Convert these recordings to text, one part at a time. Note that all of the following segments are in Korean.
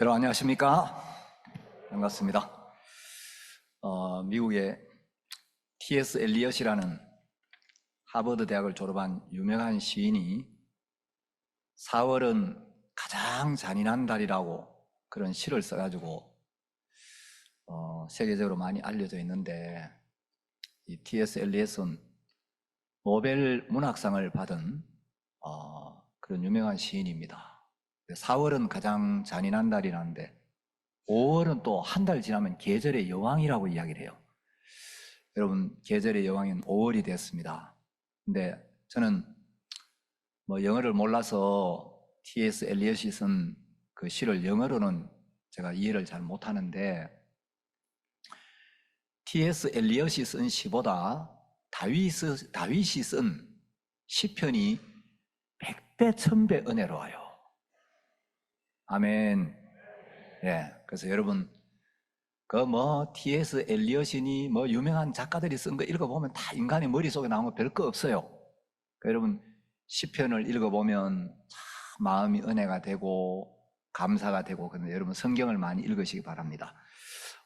여러분 안녕하십니까? 반갑습니다. 미국의 T.S. 엘리엇이라는 하버드 대학을 졸업한 유명한 시인이 4월은 가장 잔인한 달이라고 그런 시를 써가지고 세계적으로 많이 알려져 있는데, 이 T.S. 엘리엇은 노벨 문학상을 받은 그런 유명한 시인입니다. 4월은 가장 잔인한 달이라는데 5월은 또 한 달 지나면 계절의 여왕이라고 이야기를 해요. 여러분, 계절의 여왕인 5월이 됐습니다. 근데 저는 영어를 몰라서 T.S. 엘리엇이 쓴 그 시를 영어로는 제가 이해를 잘 못하는데, T.S. 엘리엇이 쓴 시보다 다윗이 쓴 시편이 100배, 1000배 은혜로워요. 아멘. 예, 그래서 여러분, T.S. 엘리엇이니 유명한 작가들이 쓴 거 읽어보면 다 인간의 머릿속에 나온 거 별거 없어요. 그러니까 여러분, 시편을 읽어보면 참 마음이 은혜가 되고 감사가 되고, 그런데 여러분 성경을 많이 읽으시기 바랍니다.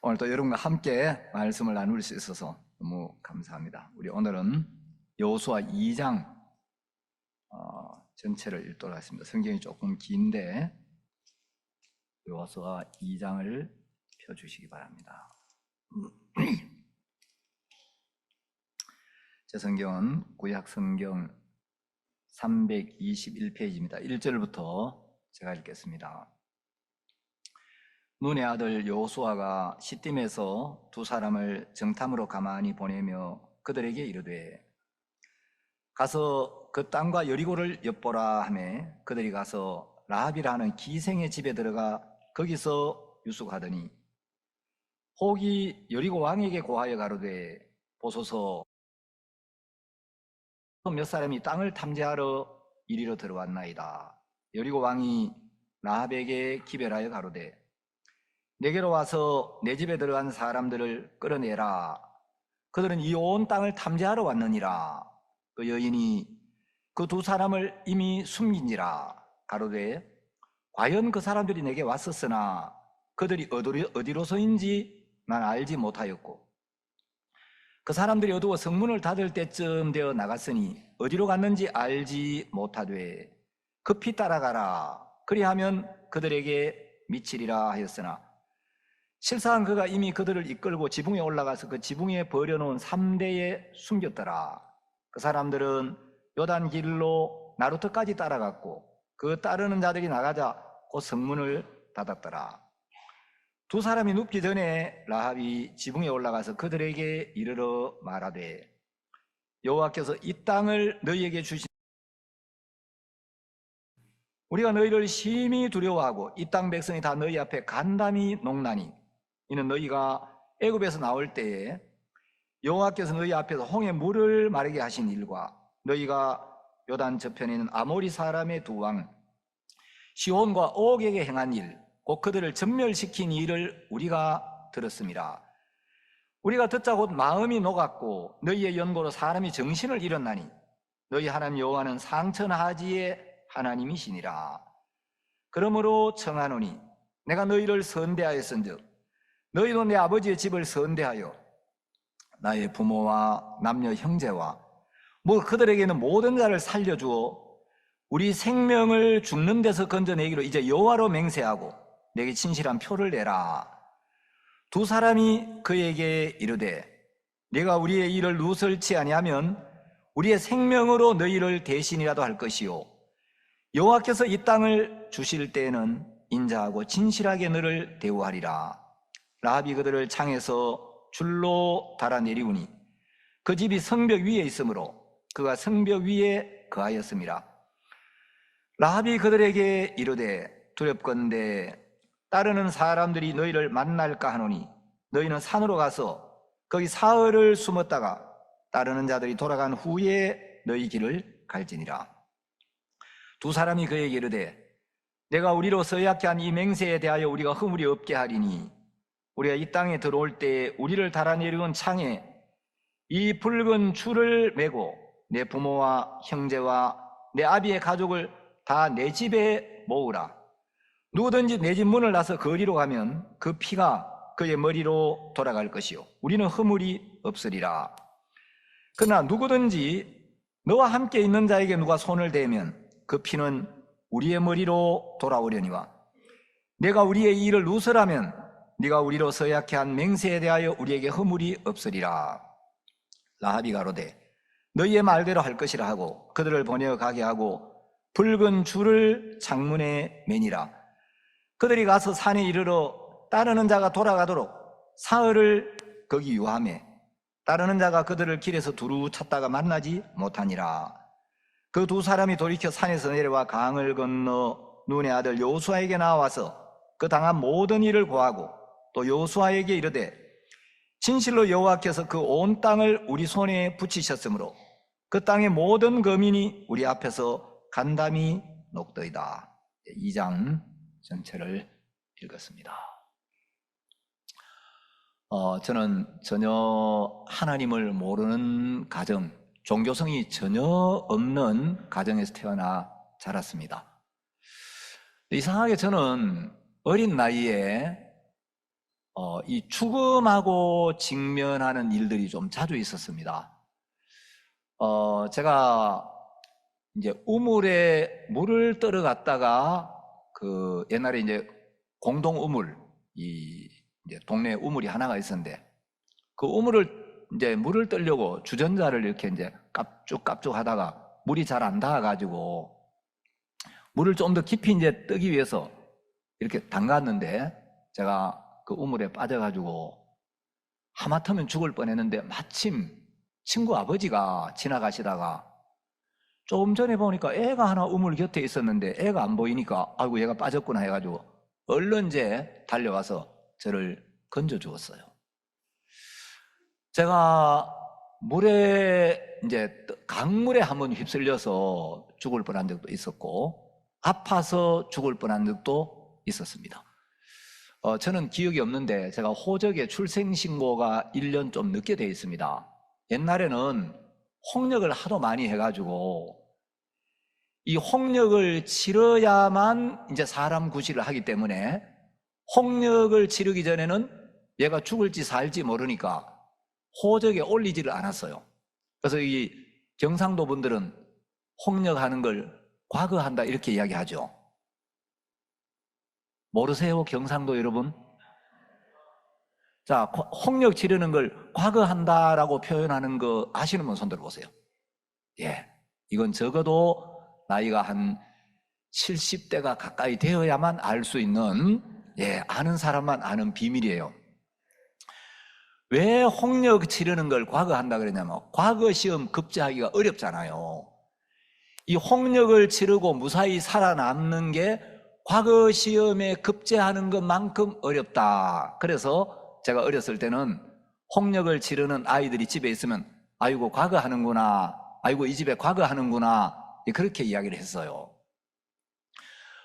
오늘 또 여러분과 함께 말씀을 나눌 수 있어서 너무 감사합니다. 우리 오늘은 여호수아 2장 전체를 읽도록 하겠습니다. 성경이 조금 긴데 여호수아 2장을 펴주시기 바랍니다. 제 성경은 구약 성경 321페이지입니다. 1절부터 제가 읽겠습니다. 눈의 아들 여호수아가 시딤에서 두 사람을 정탐으로 가만히 보내며 그들에게 이르되 가서 그 땅과 여리고를 엿보라 하매 그들이 가서 라합이라 하는 기생의 집에 들어가 거기서 유숙하더니 혹이 여리고 왕에게 고하여 가로되 보소서 몇 사람이 땅을 탐지하러 이리로 들어왔나이다. 여리고 왕이 라합에게 기별하여 가로되 내게로 와서 내 집에 들어간 사람들을 끌어내라. 그들은 이 온 땅을 탐지하러 왔느니라. 그 여인이 그 두 사람을 이미 숨긴지라. 가로되 과연 그 사람들이 내게 왔었으나 그들이 어디로서인지 난 알지 못하였고 그 사람들이 어두워 성문을 닫을 때쯤 되어 나갔으니 어디로 갔는지 알지 못하되 급히 따라가라. 그리하면 그들에게 미치리라 하였으나 실상은 그가 이미 그들을 이끌고 지붕에 올라가서 그 지붕에 버려놓은 3대에 숨겼더라. 그 사람들은 요단 길로 나루터까지 따라갔고 그 따르는 자들이 나가자 곧 성문을 닫았더라. 두 사람이 눕기 전에 라합이 지붕에 올라가서 그들에게 이르러 말하되 여호와께서 이 땅을 너희에게 주신 우리가 너희를 심히 두려워하고 이 땅 백성이 다 너희 앞에 간담이 녹나니 이는 너희가 애굽에서 나올 때에 여호와께서 너희 앞에서 홍해 물을 마르게 하신 일과 너희가 요단 저편에 있는 아모리 사람의 두 왕 시온과 옥에게 행한 일 곧 그들을 전멸시킨 일을 우리가 들었습니다. 우리가 듣자 곧 마음이 녹았고 너희의 연고로 사람이 정신을 잃었나니 너희 하나님 여호와는 상천하지의 하나님이시니라. 그러므로 청하노니 내가 너희를 선대하였은즉 너희도 내 아버지의 집을 선대하여 나의 부모와 남녀 형제와 그들에게는 모든 자를 살려주어 우리 생명을 죽는 데서 건져내기로 이제 여호와로 맹세하고 내게 진실한 표를 내라. 두 사람이 그에게 이르되 네가 우리의 일을 누설치 아니하면 우리의 생명으로 너희를 대신이라도 할 것이요 여호와께서 이 땅을 주실 때에는 인자하고 진실하게 너를 대우하리라. 라합이 그들을 창에서 줄로 달아내리우니 그 집이 성벽 위에 있으므로 그가 성벽 위에 거하였음이라. 라합이 그들에게 이르되 두렵건대 따르는 사람들이 너희를 만날까 하노니 너희는 산으로 가서 거기 사흘을 숨었다가 따르는 자들이 돌아간 후에 너희 길을 갈지니라. 두 사람이 그에게 이르되 내가 우리로 서약케 한 이 맹세에 대하여 우리가 허물이 없게 하리니 우리가 이 땅에 들어올 때 우리를 달아내려온 창에 이 붉은 줄을 메고 내 부모와 형제와 내 아비의 가족을 다 내 집에 모으라. 누구든지 내 집 문을 나서 거리로 가면 그 피가 그의 머리로 돌아갈 것이요 우리는 허물이 없으리라. 그러나 누구든지 너와 함께 있는 자에게 누가 손을 대면 그 피는 우리의 머리로 돌아오려니와 내가 우리의 일을 누설하면 네가 우리로 서약해 한 맹세에 대하여 우리에게 허물이 없으리라. 라합이 가로되 너희의 말대로 할 것이라 하고 그들을 보내어 가게 하고 붉은 줄을 창문에 매니라. 그들이 가서 산에 이르러 따르는 자가 돌아가도록 사흘을 거기 유하매 따르는 자가 그들을 길에서 두루 찾다가 만나지 못하니라. 그 두 사람이 돌이켜 산에서 내려와 강을 건너 눈의 아들 요수아에게 나와서 그 당한 모든 일을 고하고 또 요수아에게 이르되 진실로 여호와께서 그 온 땅을 우리 손에 붙이셨으므로 그 땅의 모든 거민이 우리 앞에서 간담이 녹더이다. 2장 전체를 읽었습니다. 저는 전혀 하나님을 모르는 가정, 종교성이 전혀 없는 가정에서 태어나 자랐습니다. 이상하게 저는 어린 나이에 이 죽음하고 직면하는 일들이 좀 자주 있었습니다. 제가 이제 우물에 물을 떠러 갔다가 그 옛날에 이제 공동 우물, 이제 동네 우물이 하나가 있었는데 그 우물을 이제 물을 뜨려고 주전자를 이렇게 이제 깝죽깝죽 하다가 물이 잘 안 닿아가지고 물을 좀 더 깊이 이제 뜨기 위해서 이렇게 담갔는데 제가 그 우물에 빠져가지고 하마터면 죽을 뻔했는데 마침 친구 아버지가 지나가시다가 조금 전에 보니까 애가 하나 우물 곁에 있었는데 애가 안 보이니까 아이고 얘가 빠졌구나 해가지고 얼른 이제 달려와서 저를 건져 주었어요. 제가 물에 이제 강물에 한번 휩쓸려서 죽을 뻔한 적도 있었고 아파서 죽을 뻔한 적도 있었습니다. 저는 기억이 없는데 제가 호적에 출생신고가 1년 좀 늦게 돼 있습니다. 옛날에는 홍역을 하도 많이 해가지고 이 홍역을 치러야만 이제 사람 구실을 하기 때문에 홍역을 치르기 전에는 얘가 죽을지 살지 모르니까 호적에 올리지를 않았어요. 그래서 이 경상도 분들은 홍역하는 걸 과거한다 이렇게 이야기하죠. 모르세요, 경상도 여러분? 자, 홍역 치르는 걸 과거한다라고 표현하는 거 아시는 분 손 들어보세요. 예, 이건 적어도 나이가 한 70대가 가까이 되어야만 알 수 있는, 아는 사람만 아는 비밀이에요. 왜 홍역 치르는 걸 과거한다 그러냐면 과거 시험 급제하기가 어렵잖아요. 이 홍역을 치르고 무사히 살아남는 게 과거 시험에 급제하는 것만큼 어렵다. 그래서 제가 어렸을 때는 홍역을 치르는 아이들이 집에 있으면 아이고 과거 하는구나, 아이고 이 집에 과거 하는구나, 그렇게 이야기를 했어요.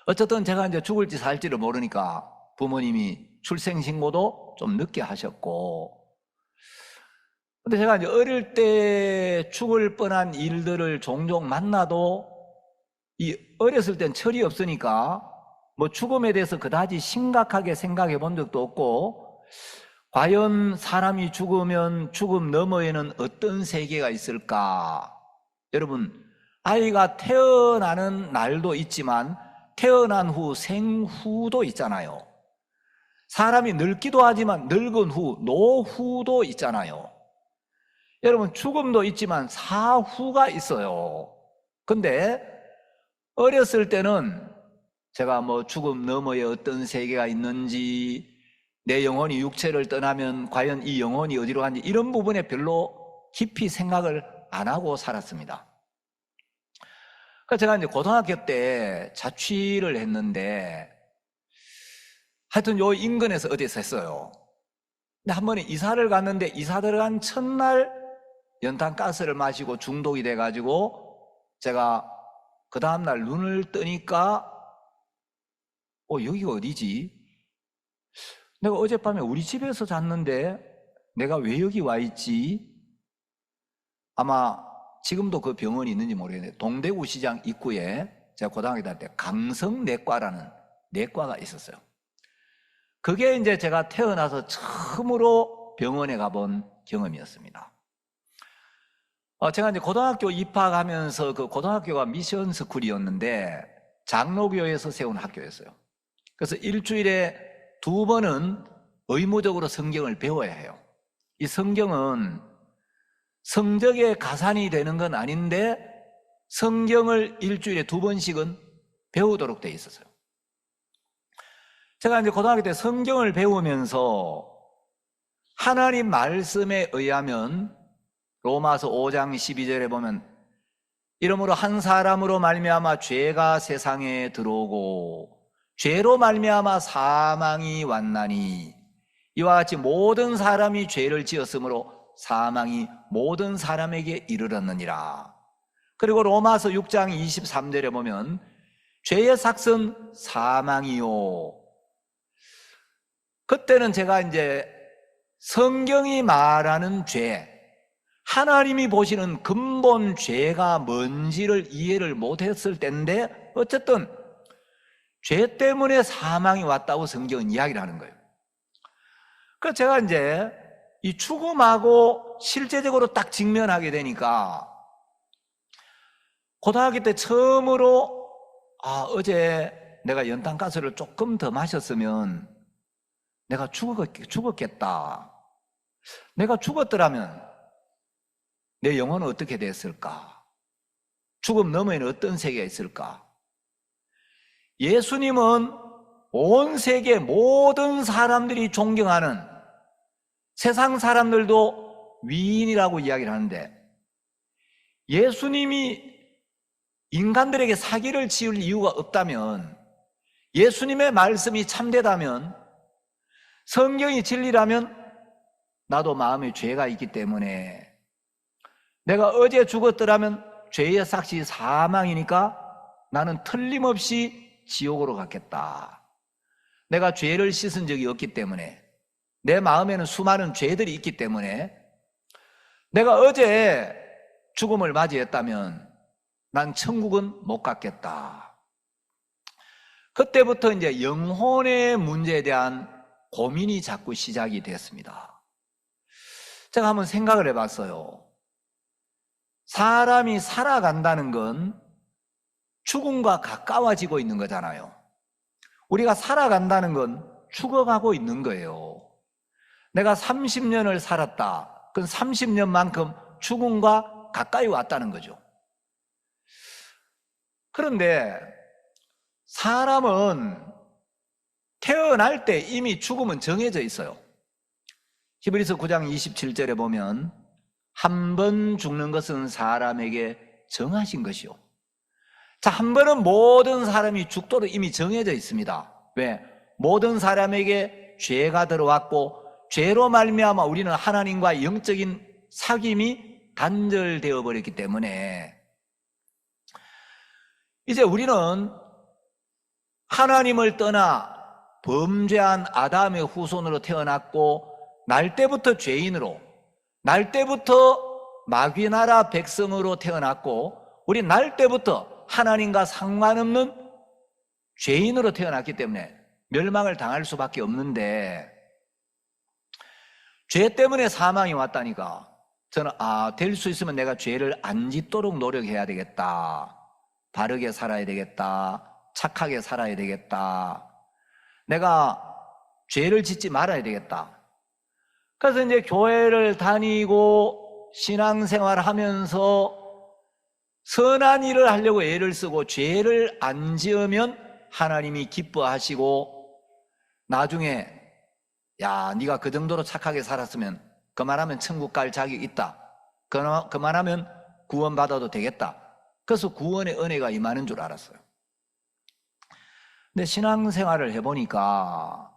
어쨌든 제가 이제 죽을지 살지를 모르니까 부모님이 출생신고도 좀 늦게 하셨고, 근데 제가 이제 어릴 때 죽을 뻔한 일들을 종종 만나도 이 어렸을 땐 철이 없으니까 뭐 죽음에 대해서 그다지 심각하게 생각해 본 적도 없고, 과연 사람이 죽으면 죽음 너머에는 어떤 세계가 있을까? 여러분, 아이가 태어나는 날도 있지만 태어난 후 생후도 있잖아요. 사람이 늙기도 하지만 늙은 후 노후도 있잖아요. 여러분, 죽음도 있지만 사후가 있어요. 근데 어렸을 때는 제가 뭐 죽음 너머에 어떤 세계가 있는지, 내 영혼이 육체를 떠나면 과연 이 영혼이 어디로 가는지 이런 부분에 별로 깊이 생각을 안 하고 살았습니다. 그래서 제가 이제 고등학교 때 자취를 했는데 하여튼 요 인근에서 어디서 했어요. 근데 한 번에 이사를 갔는데 이사 들어간 첫날 연탄 가스를 마시고 중독이 돼가지고 제가 그 다음날 눈을 뜨니까 여기가 어디지? 내가 어젯밤에 우리 집에서 잤는데 내가 왜 여기 와 있지? 아마 지금도 그 병원이 있는지 모르겠는데 동대구 시장 입구에 제가 고등학교 다닐 때 강성내과라는 내과가 있었어요. 그게 이제 제가 태어나서 처음으로 병원에 가본 경험이었습니다. 제가 이제 고등학교 입학하면서 그 고등학교가 미션 스쿨이었는데 장로교에서 세운 학교였어요. 그래서 일주일에 2번은 의무적으로 성경을 배워야 해요. 이 성경은 성적에 가산이 되는 건 아닌데 성경을 일주일에 2번씩은 배우도록 돼 있었어요. 제가 이제 고등학교 때 성경을 배우면서 하나님 말씀에 의하면 로마서 5장 12절에 보면 이러므로 한 사람으로 말미암아 죄가 세상에 들어오고 죄로 말미암아 사망이 왔나니 이와 같이 모든 사람이 죄를 지었으므로 사망이 모든 사람에게 이르렀느니라. 그리고 로마서 6장 23절에 보면 죄의 삭은 사망이요. 그때는 제가 이제 성경이 말하는 죄, 하나님이 보시는 근본 죄가 뭔지를 이해를 못했을 때인데 어쨌든 죄 때문에 사망이 왔다고 성경은 이야기를 하는 거예요. 그래서 제가 이제 이 죽음하고 실제적으로 딱 직면하게 되니까 고등학교 때 처음으로 어제 내가 연탄가스를 조금 더 마셨으면 내가 죽었겠다. 내가 죽었더라면 내 영혼은 어떻게 됐을까? 죽음 너머에는 어떤 세계가 있을까? 예수님은 온 세계 모든 사람들이 존경하는 세상 사람들도 위인이라고 이야기를 하는데 예수님이 인간들에게 사기를 치울 이유가 없다면, 예수님의 말씀이 참되다면, 성경이 진리라면 나도 마음에 죄가 있기 때문에 내가 어제 죽었더라면 죄의 삭이 사망이니까 나는 틀림없이 지옥으로 갔겠다. 내가 죄를 씻은 적이 없기 때문에, 내 마음에는 수많은 죄들이 있기 때문에 내가 어제 죽음을 맞이했다면 난 천국은 못 갔겠다. 그때부터 이제 영혼의 문제에 대한 고민이 자꾸 시작이 됐습니다. 제가 한번 생각을 해봤어요. 사람이 살아간다는 건 죽음과 가까워지고 있는 거잖아요. 우리가 살아간다는 건 죽어가고 있는 거예요. 내가 30년을 살았다. 그건 30년만큼 죽음과 가까이 왔다는 거죠. 그런데 사람은 태어날 때 이미 죽음은 정해져 있어요. 히브리서 9장 27절에 보면 한 번 죽는 것은 사람에게 정하신 것이요. 자, 한 번은 모든 사람이 죽도록 이미 정해져 있습니다. 왜? 모든 사람에게 죄가 들어왔고 죄로 말미암아 우리는 하나님과 영적인 사귐이 단절되어 버렸기 때문에 이제 우리는 하나님을 떠나 범죄한 아담의 후손으로 태어났고 날 때부터 죄인으로, 날 때부터 마귀나라 백성으로 태어났고 우리 날 때부터 하나님과 상관없는 죄인으로 태어났기 때문에 멸망을 당할 수밖에 없는데 죄 때문에 사망이 왔다니까 저는 될 수 있으면 내가 죄를 안 짓도록 노력해야 되겠다. 바르게 살아야 되겠다. 착하게 살아야 되겠다. 내가 죄를 짓지 말아야 되겠다. 그래서 이제 교회를 다니고 신앙생활을 하면서 선한 일을 하려고 애를 쓰고 죄를 안 지으면 하나님이 기뻐하시고 나중에 야, 네가 그 정도로 착하게 살았으면 그만하면 천국 갈 자격이 있다. 그만하면 구원받아도 되겠다. 그래서 구원의 은혜가 임하는 줄 알았어요. 근데 신앙생활을 해보니까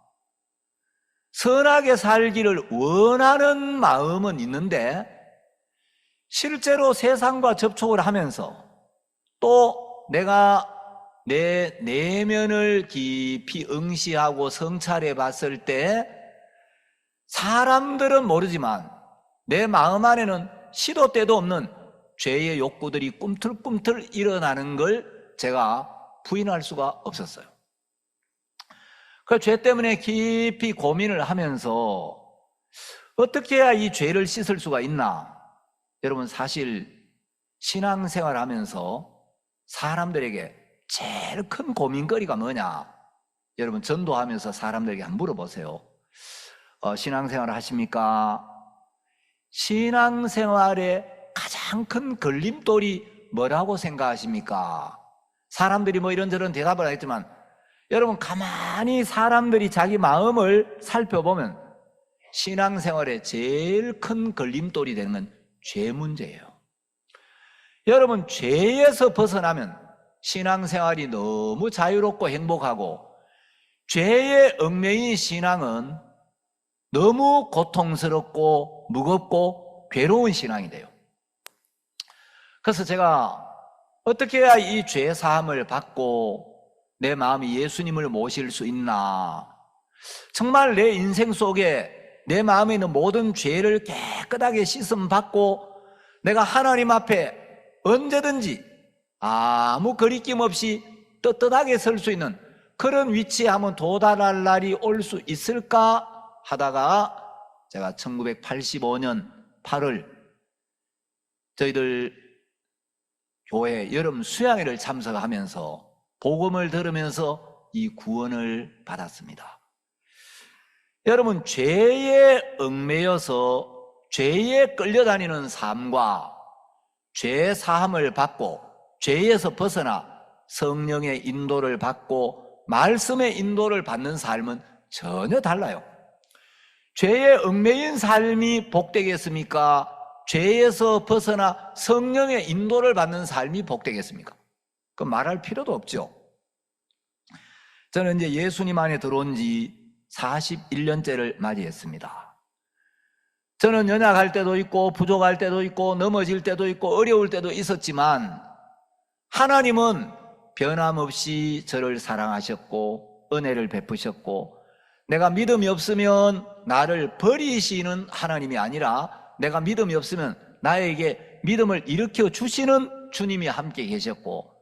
선하게 살기를 원하는 마음은 있는데 실제로 세상과 접촉을 하면서 또 내가 내 내면을 깊이 응시하고 성찰해 봤을 때 사람들은 모르지만 내 마음 안에는 시도 때도 없는 죄의 욕구들이 꿈틀꿈틀 일어나는 걸 제가 부인할 수가 없었어요. 그 죄 때문에 깊이 고민을 하면서 어떻게 해야 이 죄를 씻을 수가 있나? 여러분, 사실 신앙생활 하면서 사람들에게 제일 큰 고민거리가 뭐냐? 여러분, 전도하면서 사람들에게 한번 물어보세요. 신앙생활 하십니까? 신앙생활의 가장 큰 걸림돌이 뭐라고 생각하십니까? 사람들이 뭐 이런저런 대답을 하겠지만, 여러분, 가만히 사람들이 자기 마음을 살펴보면 신앙생활의 제일 큰 걸림돌이 되는 건 죄 문제예요. 여러분, 죄에서 벗어나면 신앙생활이 너무 자유롭고 행복하고, 죄에 얽매인 신앙은 너무 고통스럽고 무겁고 괴로운 신앙이 돼요. 그래서 제가 어떻게 해야 이 죄 사함을 받고 내 마음이 예수님을 모실 수 있나? 정말 내 인생 속에 내 마음에 있는 모든 죄를 깨끗하게 씻음 받고 내가 하나님 앞에 언제든지 아무 거리낌 없이 떳떳하게 설 수 있는 그런 위치에 한번 도달할 날이 올 수 있을까 하다가, 제가 1985년 8월 저희들 교회 여름 수양회를 참석하면서 복음을 들으면서 이 구원을 받았습니다. 여러분, 죄에 얽매여서 죄에 끌려다니는 삶과 죄 사함을 받고 죄에서 벗어나 성령의 인도를 받고 말씀의 인도를 받는 삶은 전혀 달라요. 죄에 얽매인 삶이 복되겠습니까? 죄에서 벗어나 성령의 인도를 받는 삶이 복되겠습니까? 그 말할 필요도 없죠. 저는 이제 예수님 안에 들어온 지 41년째를 맞이했습니다. 저는 연약할 때도 있고 부족할 때도 있고 넘어질 때도 있고 어려울 때도 있었지만, 하나님은 변함없이 저를 사랑하셨고 은혜를 베푸셨고, 내가 믿음이 없으면 나를 버리시는 하나님이 아니라 내가 믿음이 없으면 나에게 믿음을 일으켜 주시는 주님이 함께 계셨고,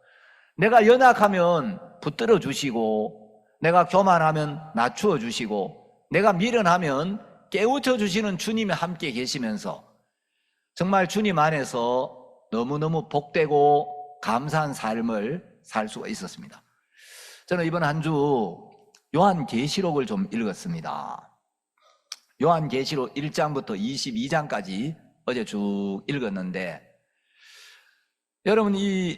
내가 연약하면 붙들어 주시고, 내가 교만하면 낮추어 주시고, 내가 미련하면 깨우쳐 주시는 주님이 함께 계시면서 정말 주님 안에서 너무너무 복되고 감사한 삶을 살 수가 있었습니다. 저는 이번 한 주 요한계시록을 좀 읽었습니다. 요한계시록 1장부터 22장까지 어제 쭉 읽었는데, 여러분, 이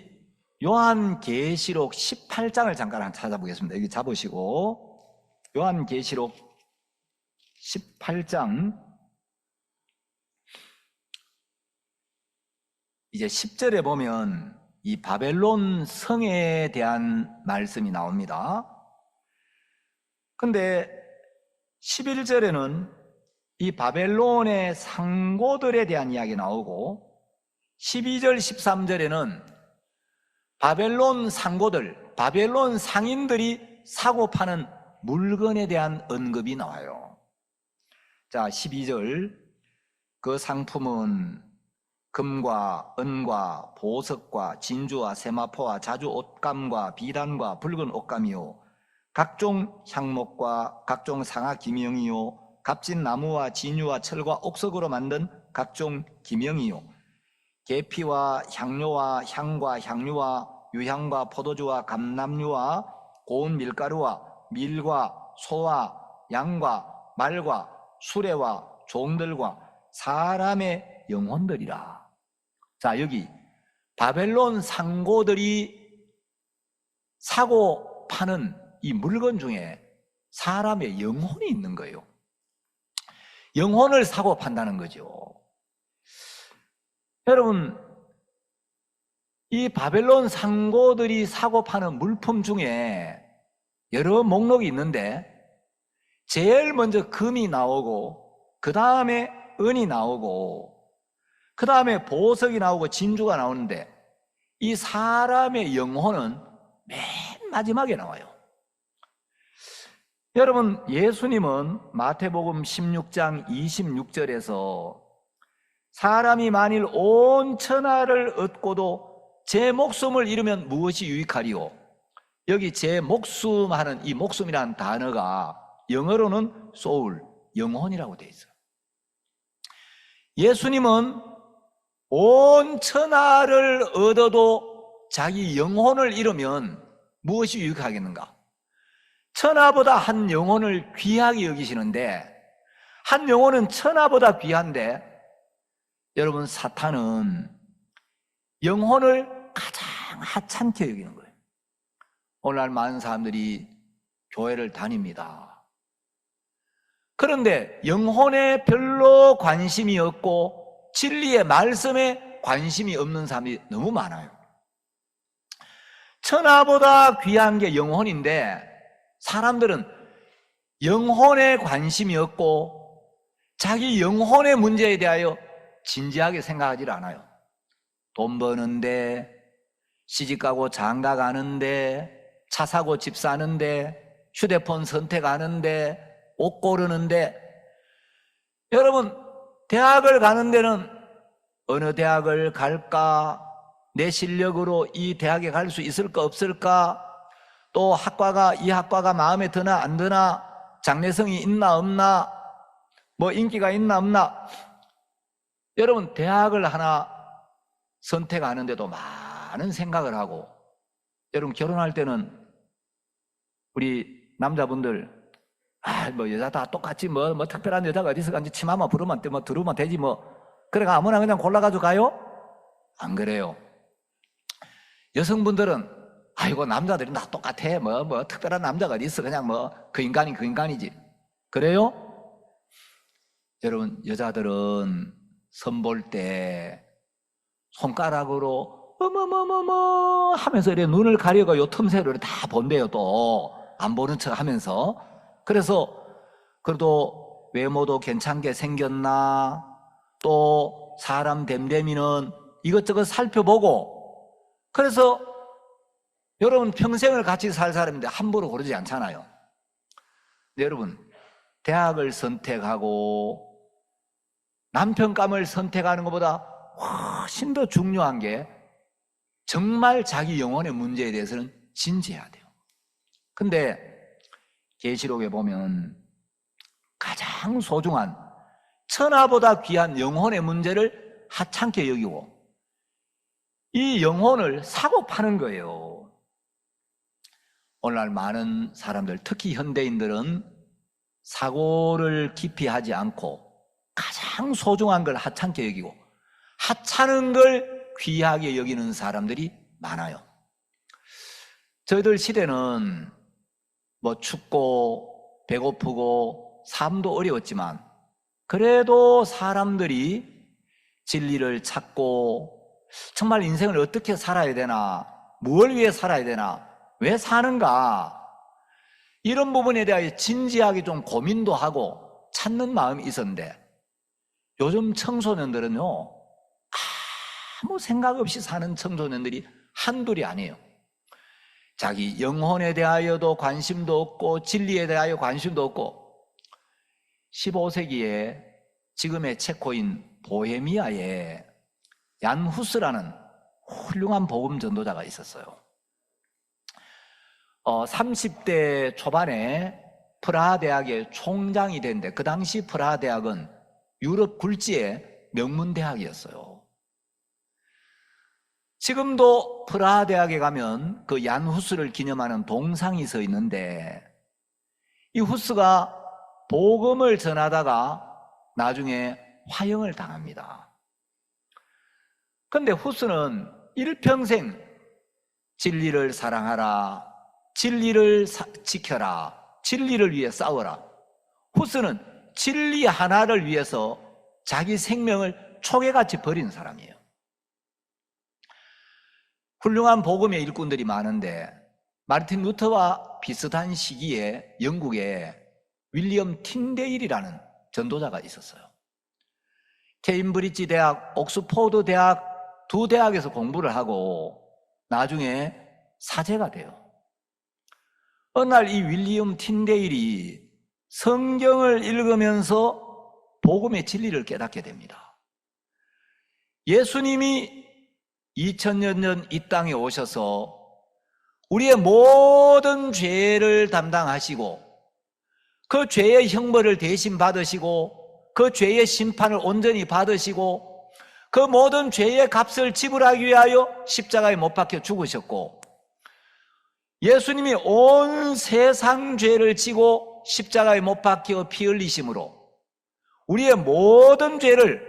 요한계시록 18장을 잠깐 찾아보겠습니다. 여기 잡으시고, 요한계시록 18장 이제 10절에 보면 이 바벨론 성에 대한 말씀이 나옵니다. 근데 11절에는 이 바벨론의 상고들에 대한 이야기 나오고, 12절 13절에는 바벨론 상고들, 바벨론 상인들이 사고 파는 물건에 대한 언급이 나와요. 자, 12절, 그 상품은 금과 은과 보석과 진주와 세마포와 자주 옷감과 비단과 붉은 옷감이요, 각종 향목과 각종 상아 기명이요, 값진 나무와 진유와 철과 옥석으로 만든 각종 기명이요, 계피와 향료와 향과 향유와 유향과 포도주와 감람유와 고운 밀가루와 밀과 소와 양과 말과 수레와 종들과 사람의 영혼들이라. 자, 여기 바벨론 상고들이 사고 파는 이 물건 중에 사람의 영혼이 있는 거예요. 영혼을 사고 판다는 거죠. 여러분, 이 바벨론 상고들이 사고 파는 물품 중에 여러 목록이 있는데, 제일 먼저 금이 나오고, 그 다음에 은이 나오고, 그 다음에 보석이 나오고 진주가 나오는데, 이 사람의 영혼은 맨 마지막에 나와요. 여러분, 예수님은 마태복음 16장 26절에서 사람이 만일 온 천하를 얻고도 제 목숨을 잃으면 무엇이 유익하리요? 여기 제 목숨 하는 이 목숨이라는 단어가 영어로는 soul, 영혼이라고 되어 있어요. 예수님은 온 천하를 얻어도 자기 영혼을 잃으면 무엇이 유익하겠는가? 천하보다 한 영혼을 귀하게 여기시는데, 한 영혼은 천하보다 귀한데, 여러분, 사탄은 영혼을 가장 하찮게 여기는 거예요. 오늘날 많은 사람들이 교회를 다닙니다. 그런데 영혼에 별로 관심이 없고 진리의 말씀에 관심이 없는 사람이 너무 많아요. 천하보다 귀한 게 영혼인데 사람들은 영혼에 관심이 없고 자기 영혼의 문제에 대하여 진지하게 생각하지 않아요. 돈 버는데, 시집가고 장가 가는데, 차 사고 집 사는데, 휴대폰 선택하는데, 옷 고르는데, 여러분, 대학을 가는 데는 어느 대학을 갈까? 내 실력으로 이 대학에 갈 수 있을까 없을까? 또 이 학과가 마음에 드나 안 드나? 장래성이 있나 없나? 뭐 인기가 있나 없나? 여러분, 대학을 하나 선택하는데도 많은 생각을 하고, 여러분 결혼할 때는 우리 남자분들 뭐 여자 다 똑같지 뭐 특별한 여자가 어디서 간지 치마만 부르면 뭐 들으면 되지 뭐 그래가 아무나 그냥 골라가지고 가요? 안 그래요. 여성분들은 아이고 남자들이 다 똑같아 뭐 특별한 남자가 어디 있어 그냥 뭐 그 인간이 그 인간이지 그래요? 여러분 여자들은 선볼 때 손가락으로 어머머머머 하면서 이렇게 눈을 가려고 요 틈새로 다 본대요. 또 안 보는 척 하면서. 그래서 그래도 외모도 괜찮게 생겼나 또 사람 됨됨이는 이것저것 살펴보고 그래서 여러분 평생을 같이 살 사람인데 함부로 고르지 않잖아요. 근데 여러분 대학을 선택하고 남편감을 선택하는 것보다 훨씬 더 중요한 게 정말 자기 영혼의 문제에 대해서는 진지해야 돼요. 근데 계시록에 보면 가장 소중한 천하보다 귀한 영혼의 문제를 하찮게 여기고 이 영혼을 사고 파는 거예요. 오늘날 많은 사람들 특히 현대인들은 사고를 깊이 하지 않고 가장 소중한 걸 하찮게 여기고 하찮은 걸 귀하게 여기는 사람들이 많아요. 저희들 시대는 뭐 춥고 배고프고 삶도 어려웠지만 그래도 사람들이 진리를 찾고 정말 인생을 어떻게 살아야 되나, 무엇을 위해 살아야 되나, 왜 사는가 이런 부분에 대하여 진지하게 좀 고민도 하고 찾는 마음이 있었는데 요즘 청소년들은요 아무 생각 없이 사는 청소년들이 한둘이 아니에요. 자기 영혼에 대하여도 관심도 없고 진리에 대하여 관심도 없고 15세기에 지금의 체코인 보헤미아에 얀 후스라는 훌륭한 복음 전도자가 있었어요. 30대 초반에 프라하 대학의 총장이 됐는데 그 당시 프라하 대학은 유럽 굴지의 명문 대학이었어요. 지금도 프라하 대학에 가면 그 얀 후스를 기념하는 동상이 서 있는데 이 후스가 복음을 전하다가 나중에 화형을 당합니다. 그런데 후스는 일평생 진리를 사랑하라, 진리를 지켜라, 진리를 위해 싸워라. 후스는 진리 하나를 위해서 자기 생명을 초계같이 버린 사람이에요. 훌륭한 복음의 일꾼들이 많은데 마르틴 루터와 비슷한 시기에 영국에 윌리엄 틴데일이라는 전도자가 있었어요. 케임브리지 대학, 옥스포드 대학 두 대학에서 공부를 하고 나중에 사제가 돼요. 어느 날 이 윌리엄 틴데일이 성경을 읽으면서 복음의 진리를 깨닫게 됩니다. 예수님이 2000년 전 이 땅에 오셔서 우리의 모든 죄를 담당하시고 그 죄의 형벌을 대신 받으시고 그 죄의 심판을 온전히 받으시고 그 모든 죄의 값을 지불하기 위하여 십자가에 못 박혀 죽으셨고, 예수님이 온 세상 죄를 지고 십자가에 못 박혀 피 흘리심으로 우리의 모든 죄를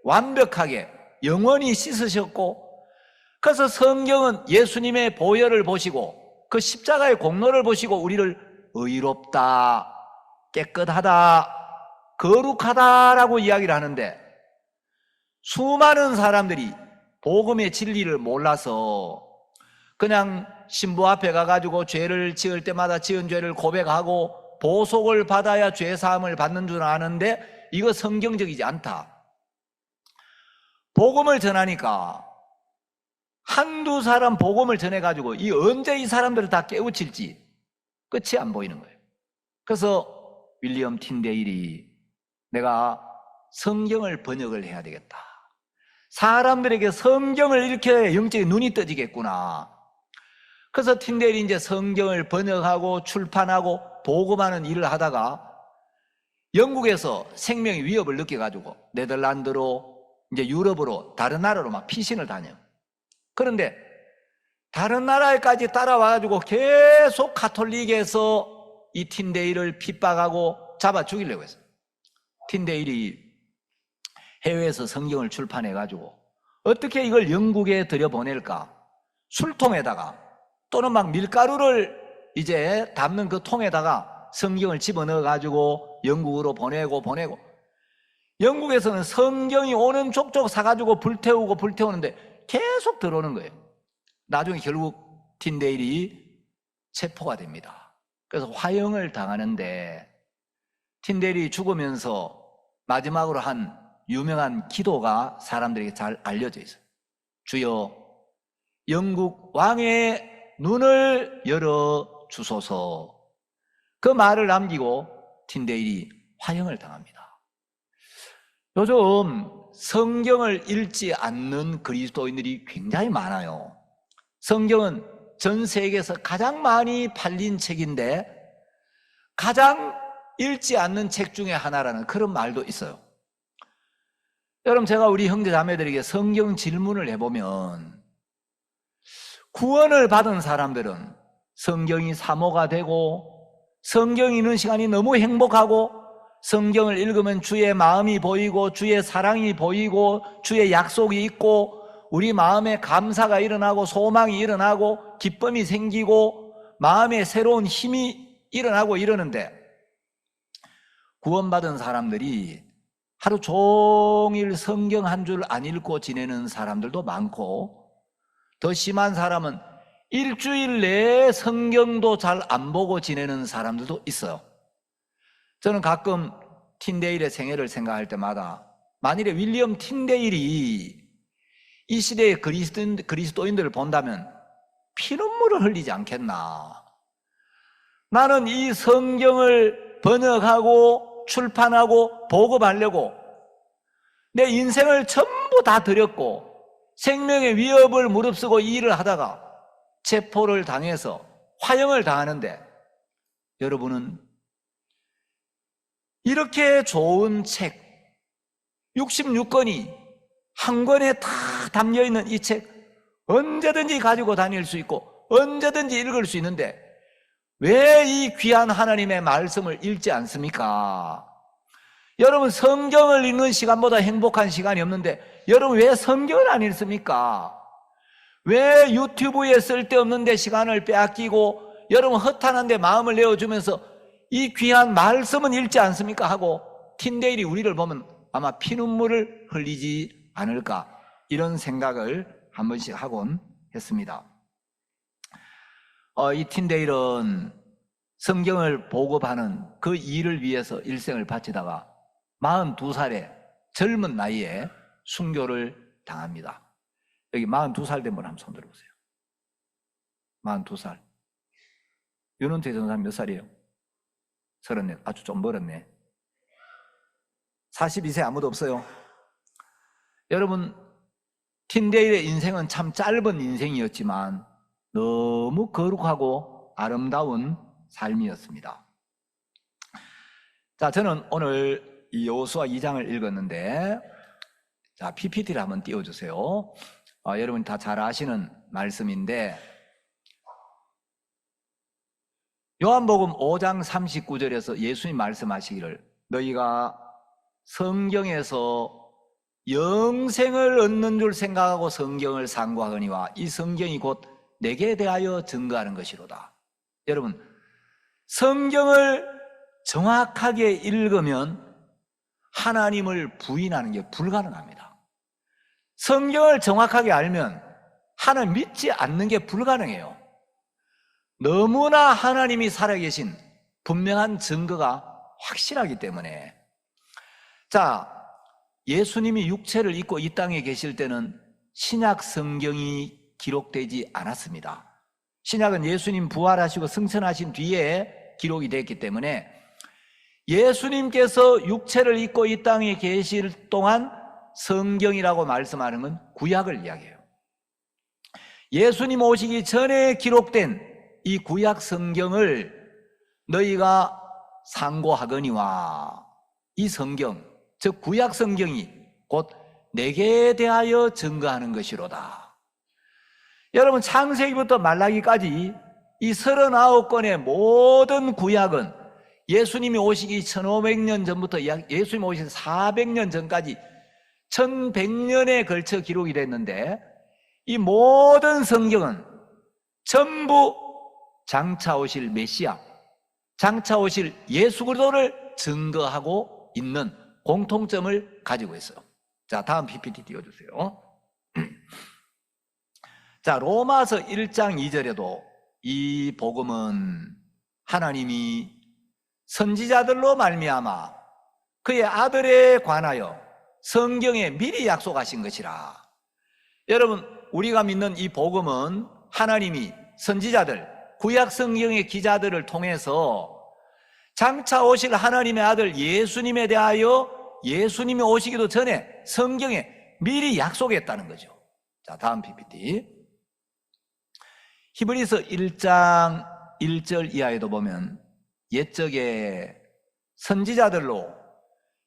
완벽하게 영원히 씻으셨고, 그래서 성경은 예수님의 보혈을 보시고 그 십자가의 공로를 보시고 우리를 의롭다, 깨끗하다, 거룩하다라고 이야기를 하는데, 수많은 사람들이 복음의 진리를 몰라서 그냥 신부 앞에 가가지고 죄를 지을 때마다 지은 죄를 고백하고 보속을 받아야 죄사함을 받는 줄 아는데 이거 성경적이지 않다. 복음을 전하니까 한두 사람 복음을 전해가지고 이 언제 이 사람들을 다 깨우칠지 끝이 안 보이는 거예요. 그래서 윌리엄 틴데일이 내가 성경을 번역을 해야 되겠다, 사람들에게 성경을 이렇게 영적인 눈이 떠지겠구나. 그래서 틴데일이 이제 성경을 번역하고 출판하고 복음하는 일을 하다가 영국에서 생명의 위협을 느껴가지고 네덜란드로 이제 유럽으로 다른 나라로 막 피신을 다녀요. 그런데 다른 나라에까지 따라와가지고 계속 가톨릭에서 이 틴데일을 핍박하고 잡아 죽이려고 했어요. 틴데일이 해외에서 성경을 출판해가지고 어떻게 이걸 영국에 들여보낼까? 술통에다가 또는 막 밀가루를 이제 담는 그 통에다가 성경을 집어넣어가지고 영국으로 보내고 영국에서는 성경이 오는 족족 사가지고 불태우는데 계속 들어오는 거예요. 나중에 결국 틴데일이 체포가 됩니다. 그래서 화형을 당하는데, 틴데일이 죽으면서 마지막으로 한 유명한 기도가 사람들에게 잘 알려져 있어요. 주여, 영국 왕의 눈을 열어 주소서. 그 말을 남기고 틴데일이 화형을 당합니다. 요즘 성경을 읽지 않는 그리스도인들이 굉장히 많아요. 성경은 전 세계에서 가장 많이 팔린 책인데 가장 읽지 않는 책 중에 하나라는 그런 말도 있어요. 여러분, 제가 우리 형제 자매들에게 성경 질문을 해보면 구원을 받은 사람들은 성경이 사모가 되고 성경 읽는 시간이 너무 행복하고 성경을 읽으면 주의 마음이 보이고 주의 사랑이 보이고 주의 약속이 있고 우리 마음에 감사가 일어나고 소망이 일어나고 기쁨이 생기고 마음에 새로운 힘이 일어나고 이러는데, 구원받은 사람들이 하루 종일 성경 한 줄 안 읽고 지내는 사람들도 많고, 더 심한 사람은 일주일 내에 성경도 잘 안 보고 지내는 사람들도 있어요. 저는 가끔 틴데일의 생애를 생각할 때마다 만일에 윌리엄 틴데일이 이 시대의 그리스도인들을 본다면 피눈물을 흘리지 않겠나. 나는 이 성경을 번역하고 출판하고 보급하려고 내 인생을 전부 다 들였고 생명의 위협을 무릅쓰고 이 일을 하다가 체포를 당해서 화형을 당하는데, 여러분은 이렇게 좋은 책 66권이 한 권에 다 담겨있는 이 책 언제든지 가지고 다닐 수 있고 언제든지 읽을 수 있는데 왜 이 귀한 하나님의 말씀을 읽지 않습니까? 여러분, 성경을 읽는 시간보다 행복한 시간이 없는데 여러분 왜 성경을 안 읽습니까? 왜 유튜브에 쓸데없는 데 시간을 빼앗기고 여러분 허탄한 데 마음을 내어주면서 이 귀한 말씀은 읽지 않습니까? 하고 틴데일이 우리를 보면 아마 피눈물을 흘리지 않을까, 이런 생각을 한 번씩 하곤 했습니다. 이 틴데일은 성경을 보급하는 그 일을 위해서 일생을 바치다가 42살의 젊은 나이에 순교를 당합니다. 여기 42살 된 분 한번 손 들어보세요. 42살. 윤은태 전사님 몇 살이에요? 34. 아주 좀 멀었네. 42세 아무도 없어요. 여러분, 틴데일의 인생은 참 짧은 인생이었지만 너무 거룩하고 아름다운 삶이었습니다. 자, 저는 오늘 이 여호수아 2장을 읽었는데, 자, PPT를 한번 띄워주세요. 여러분 다 잘 아시는 말씀인데, 요한복음 5장 39절에서 예수님 말씀하시기를, 너희가 성경에서 영생을 얻는 줄 생각하고 성경을 상고하거니와 이 성경이 곧 내게 대하여 증거하는 것이로다. 여러분, 성경을 정확하게 읽으면 하나님을 부인하는 게 불가능합니다. 성경을 정확하게 알면 하나님 믿지 않는 게 불가능해요. 너무나 하나님이 살아계신 분명한 증거가 확실하기 때문에. 자, 예수님이 육체를 입고 이 땅에 계실 때는 신약 성경이 기록되지 않았습니다. 신약은 예수님 부활하시고 승천하신 뒤에 기록이 됐기 때문에 예수님께서 육체를 입고 이 땅에 계실 동안 성경이라고 말씀하는 건 구약을 이야기해요. 예수님 오시기 전에 기록된 이 구약 성경을 너희가 상고하거니와 이 성경, 즉 구약 성경이 곧 내게 대하여 증거하는 것이로다. 여러분, 창세기부터 말라기까지 이 39권의 모든 구약은 예수님이 오시기 1500년 전부터 예수님이 오신 400년 전까지 1100년에 걸쳐 기록이 됐는데, 이 모든 성경은 전부 장차 오실 메시아, 장차 오실 예수 그리스도를 증거하고 있는 공통점을 가지고 있어요. 자, 다음 PPT 띄워주세요. 자, 로마서 1장 2절에도 이 복음은 하나님이 선지자들로 말미암아 그의 아들에 관하여 성경에 미리 약속하신 것이라. 여러분, 우리가 믿는 이 복음은 하나님이 선지자들, 구약 성경의 기자들을 통해서 장차 오실 하나님의 아들 예수님에 대하여 예수님이 오시기도 전에 성경에 미리 약속했다는 거죠. 자, 다음 PPT. 히브리서 1장 1절 이하에도 보면 옛적에 선지자들로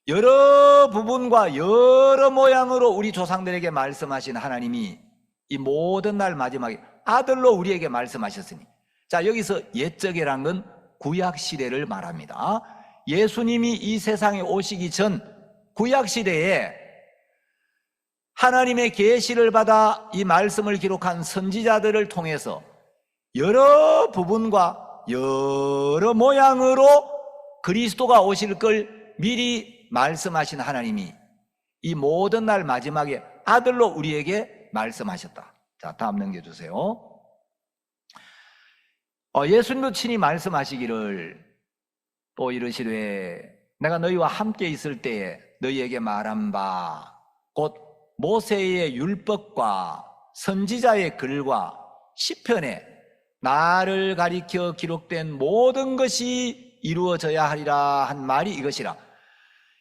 여러 부분과 여러 모양으로 우리 조상들에게 말씀하신 하나님이 이 모든 날 마지막에 아들로 우리에게 말씀하셨으니, 자, 여기서 옛적이란 건 구약시대를 말합니다. 예수님이 이 세상에 오시기 전 구약시대에 하나님의 계시를 받아 이 말씀을 기록한 선지자들을 통해서 여러 부분과 여러 모양으로 그리스도가 오실 걸 미리 말씀하신 하나님이 이 모든 날 마지막에 아들로 우리에게 말씀하셨다. 자, 다음 넘겨주세요. 예수님도 친히 말씀하시기를 또 이르시되 내가 너희와 함께 있을 때에 너희에게 말한 바 곧 모세의 율법과 선지자의 글과 시편에 나를 가리켜 기록된 모든 것이 이루어져야 하리라 한 말이 이것이라.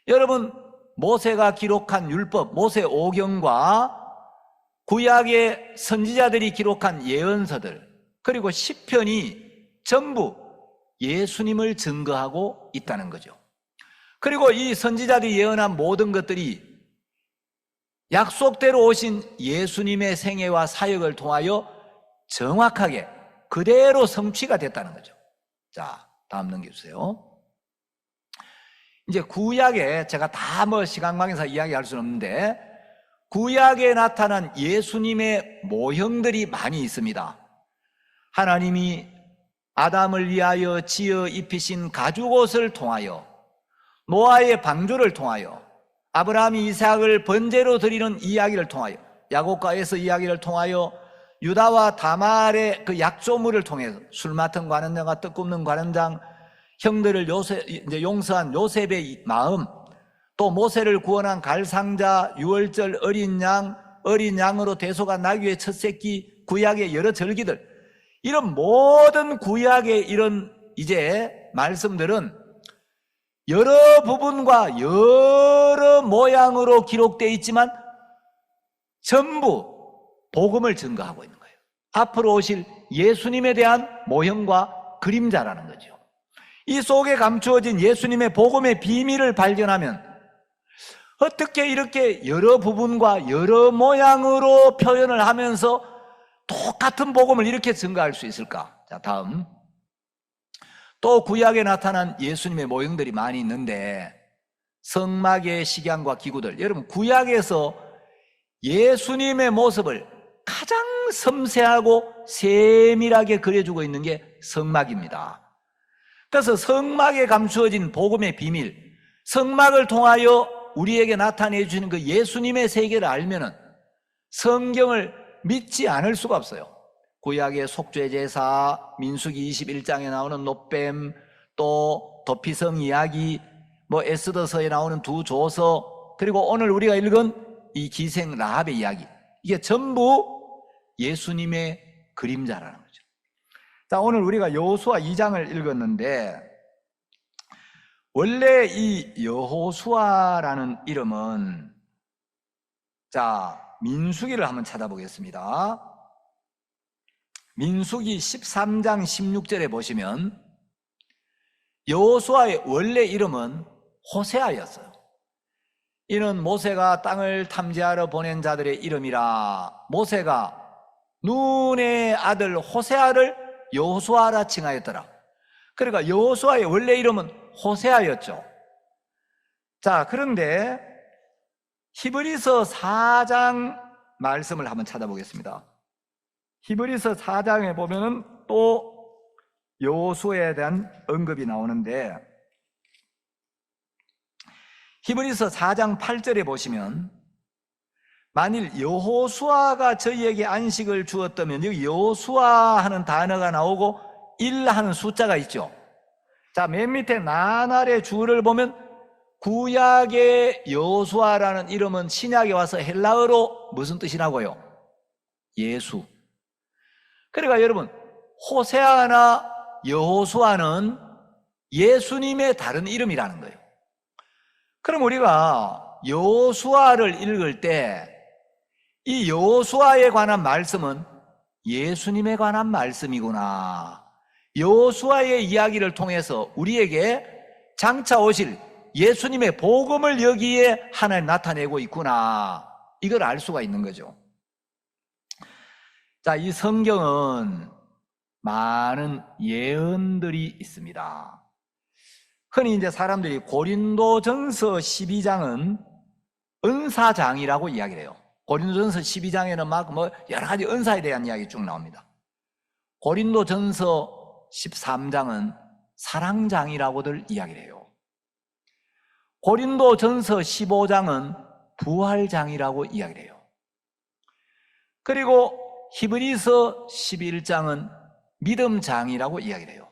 여러분, 모세가 기록한 율법, 모세 오경과 구약의 선지자들이 기록한 예언서들, 그리고 시편이 전부 예수님을 증거하고 있다는 거죠. 그리고 이 선지자들이 예언한 모든 것들이 약속대로 오신 예수님의 생애와 사역을 통하여 정확하게 그대로 성취가 됐다는 거죠. 자, 다음 넘겨주세요. 이제 구약에 제가 다 시간관계상 이야기할 수는 없는데 구약에 나타난 예수님의 모형들이 많이 있습니다. 하나님이 아담을 위하여 지어 입히신 가죽옷을 통하여, 노아의 방주를 통하여, 아브라함이 이삭을 번제로 드리는 이야기를 통하여, 야곱과 에서 이야기를 통하여, 유다와 다말의 그 약조물을 통해서 술 맡은 관원장과 떡 굽는 관원장, 형들을 용서한 요셉의 마음, 또 모세를 구원한 갈상자, 유월절 어린 양으로 대소가 나귀의 첫 새끼, 구약의 여러 절기들, 이런 모든 구약의 이런 이제 말씀들은 여러 부분과 여러 모양으로 기록되어 있지만 전부 복음을 증거하고 있는 거예요. 앞으로 오실 예수님에 대한 모형과 그림자라는 거죠. 이 속에 감추어진 예수님의 복음의 비밀을 발견하면 어떻게 이렇게 여러 부분과 여러 모양으로 표현을 하면서 똑같은 복음을 이렇게 증가할 수 있을까? 자, 다음. 또 구약에 나타난 예수님의 모형들이 많이 있는데 성막의 식양과 기구들, 여러분 구약에서 예수님의 모습을 가장 섬세하고 세밀하게 그려주고 있는 게 성막입니다. 그래서 성막에 감추어진 복음의 비밀, 성막을 통하여 우리에게 나타내 주시는 그 예수님의 세계를 알면은 성경을 믿지 않을 수가 없어요. 구약의 속죄 제사, 민수기 21장에 나오는 놋뱀, 또 도피성 이야기, 에스더서에 나오는 두 조서, 그리고 오늘 우리가 읽은 이 기생 라합의 이야기, 이게 전부 예수님의 그림자라는 거죠. 자, 오늘 우리가 여호수아 2장을 읽었는데 원래 이 여호수아라는 이름은, 자, 민수기를 한번 찾아보겠습니다. 민수기 13장 16절에 보시면 여호수아의 원래 이름은 호세아였어요. 이는 모세가 땅을 탐지하러 보낸 자들의 이름이라 모세가 눈의 아들 호세아를 여호수아라 칭하였더라. 그러니까 여호수아의 원래 이름은 호세아였죠. 자, 그런데 히브리서 4장 말씀을 한번 찾아보겠습니다. 히브리서 4장에 보면은 또 여호수아에 대한 언급이 나오는데 히브리서 4장 8절에 보시면 만일 여호수아가 저희에게 안식을 주었다면, 여기 여호수아 하는 단어가 나오고 1 하는 숫자가 있죠. 자, 맨 밑에 나날의 주를 보면 구약의 여호수아라는 이름은 신약에 와서 헬라어로 무슨 뜻이라고요? 예수. 그러니까 여러분, 호세아나 여호수아는 예수님의 다른 이름이라는 거예요. 그럼 우리가 여호수아를 읽을 때 이 여호수아에 관한 말씀은 예수님에 관한 말씀이구나, 여호수아의 이야기를 통해서 우리에게 장차 오실 예수님의 복음을 여기에 하나님 나타내고 있구나, 이걸 알 수가 있는 거죠. 자, 이 성경은 많은 예언들이 있습니다. 흔히 이제 사람들이 고린도전서 12장은 은사장이라고 이야기를 해요. 고린도전서 12장에는 막 여러 가지 은사에 대한 이야기 쭉 나옵니다. 고린도전서 13장은 사랑장이라고들 이야기를 해요. 고린도전서 15장은 부활장이라고 이야기를 해요. 그리고 히브리서 11장은 믿음장이라고 이야기를 해요.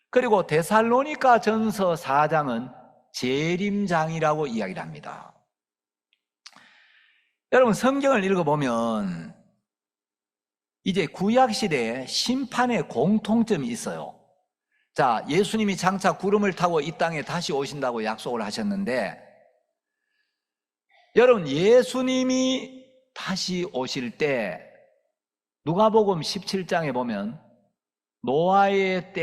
그리고 데살로니가 전서 4장은 재림장이라고 이야기를 합니다. 여러분, 성경을 읽어보면 이제 구약시대에 심판의 공통점이 있어요. 자, 예수님이 장차 구름을 타고 이 땅에 다시 오신다고 약속을 하셨는데, 여러분, 예수님이 다시 오실 때 누가복음 17장에 보면 노아의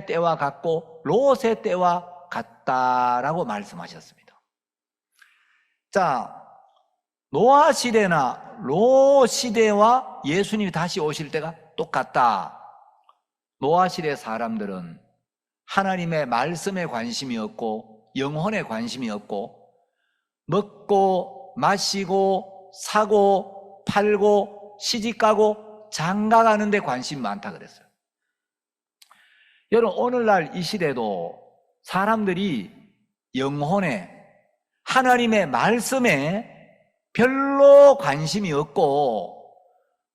때와 같고 롯의 때와 같다라고 말씀하셨습니다. 자, 노아 시대나 롯 시대와 예수님이 다시 오실 때가 똑같다. 노아 시대 사람들은 하나님의 말씀에 관심이 없고 영혼에 관심이 없고 먹고 마시고 사고 팔고 시집가고 장가가는 데 관심이 많다 그랬어요. 여러분, 오늘날 이 시대도 사람들이 영혼에, 하나님의 말씀에 별로 관심이 없고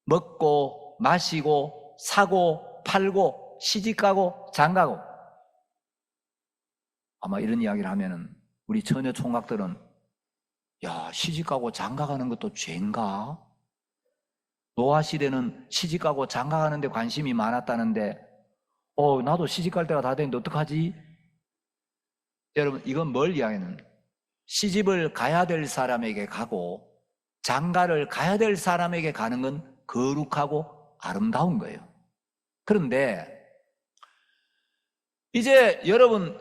먹고 마시고 사고 팔고 시집가고 장가고, 아마 이런 이야기를 하면은 우리 처녀 총각들은 야, 시집가고 장가가는 것도 죄인가? 노아 시대는 시집가고 장가가는 데 관심이 많았다는데 나도 시집갈 때가 다 됐는데 어떡하지? 여러분, 이건 뭘 이야기하는, 시집을 가야 될 사람에게 가고 장가를 가야 될 사람에게 가는 건 거룩하고 아름다운 거예요. 그런데 이제 여러분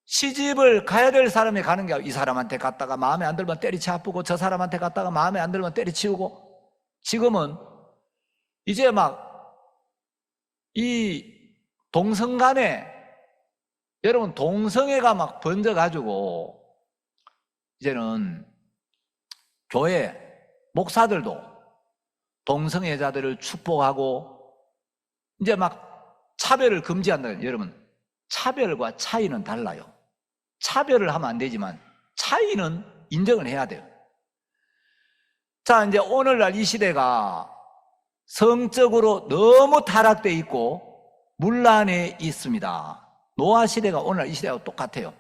시집을 가야 될 사람이 가는 게 이 사람한테 갔다가 마음에 안 들면 때리치 아프고 저 사람한테 갔다가 마음에 안 들면 때리치우고 지금은 이제 막 이 동성 간에 여러분 동성애가 막 번져가지고 이제는 교회 목사들도 동성애자들을 축복하고 이제 막 차별을 금지한다. 여러분 차별과 차이는 달라요. 차별을 하면 안 되지만 차이는 인정을 해야 돼요. 자, 이제 오늘날 이 시대가 성적으로 너무 타락되어 있고 문란해 있습니다. 노아 시대가 오늘날 이 시대하고 똑같아요.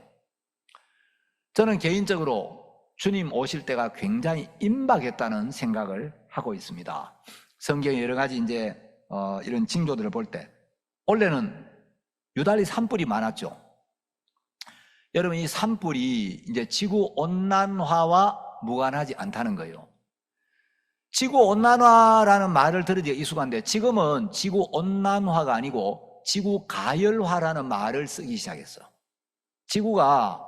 저는 개인적으로 주님 오실 때가 굉장히 임박했다는 생각을 하고 있습니다. 성경에 여러 가지 이제 이런 징조들을 볼 때 원래는 유달리 산불이 많았죠. 여러분 이 산불이 이제 지구 온난화와 무관하지 않다는 거예요. 지구 온난화라는 말을 들으기가 익숙한데 지금은 지구 온난화가 아니고 지구 가열화라는 말을 쓰기 시작했어요. 지구가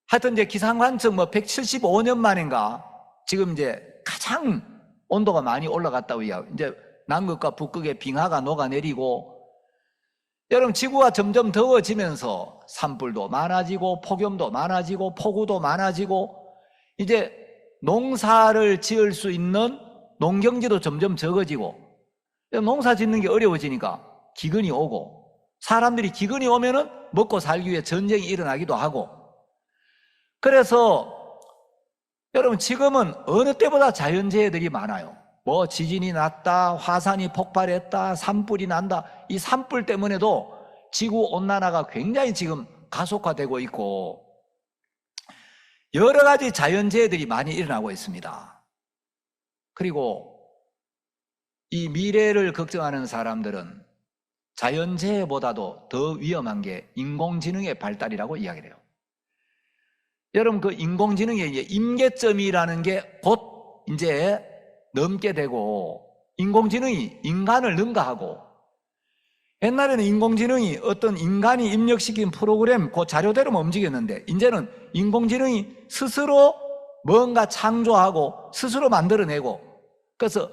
하여튼 이제 기상관측 175년 만인가 지금 이제 가장 온도가 많이 올라갔다고 이야기해요. 이제 남극과 북극의 빙하가 녹아내리고 여러분 지구가 점점 더워지면서 산불도 많아지고 폭염도 많아지고 폭우도 많아지고 이제 농사를 지을 수 있는 농경지도 점점 적어지고 농사 짓는 게 어려워지니까 기근이 오고 사람들이 기근이 오면은 먹고 살기 위해 전쟁이 일어나기도 하고 그래서 여러분 지금은 어느 때보다 자연재해들이 많아요. 뭐 지진이 났다, 화산이 폭발했다, 산불이 난다. 이 산불 때문에도 지구온난화가 굉장히 지금 가속화되고 있고 여러 가지 자연재해들이 많이 일어나고 있습니다. 그리고 이 미래를 걱정하는 사람들은 자연재해보다도 더 위험한 게 인공지능의 발달이라고 이야기를 해요. 여러분 그 인공지능의 이제 임계점이라는 게 곧 이제 넘게 되고 인공지능이 인간을 능가하고 옛날에는 인공지능이 어떤 인간이 입력시킨 프로그램 그 자료대로만 움직였는데 이제는 인공지능이 스스로 뭔가 창조하고 스스로 만들어내고 그래서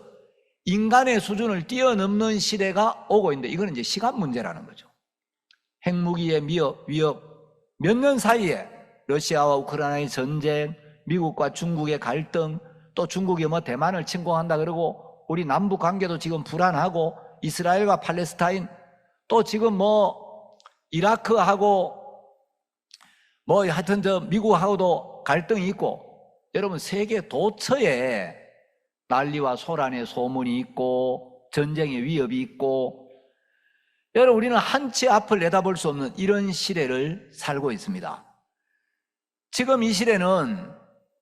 인간의 수준을 뛰어넘는 시대가 오고 있는데 이거는 이제 시간 문제라는 거죠. 핵무기의 위협 몇 년 사이에 러시아와 우크라이나의 전쟁, 미국과 중국의 갈등, 또 중국이 뭐 대만을 침공한다 그러고 우리 남북 관계도 지금 불안하고 이스라엘과 팔레스타인 또 지금 뭐 이라크하고 뭐 하여튼 저 미국하고도 갈등이 있고 여러분 세계 도처에 난리와 소란의 소문이 있고 전쟁의 위협이 있고 여러분 우리는 한치 앞을 내다볼 수 없는 이런 시대를 살고 있습니다. 지금 이 시대는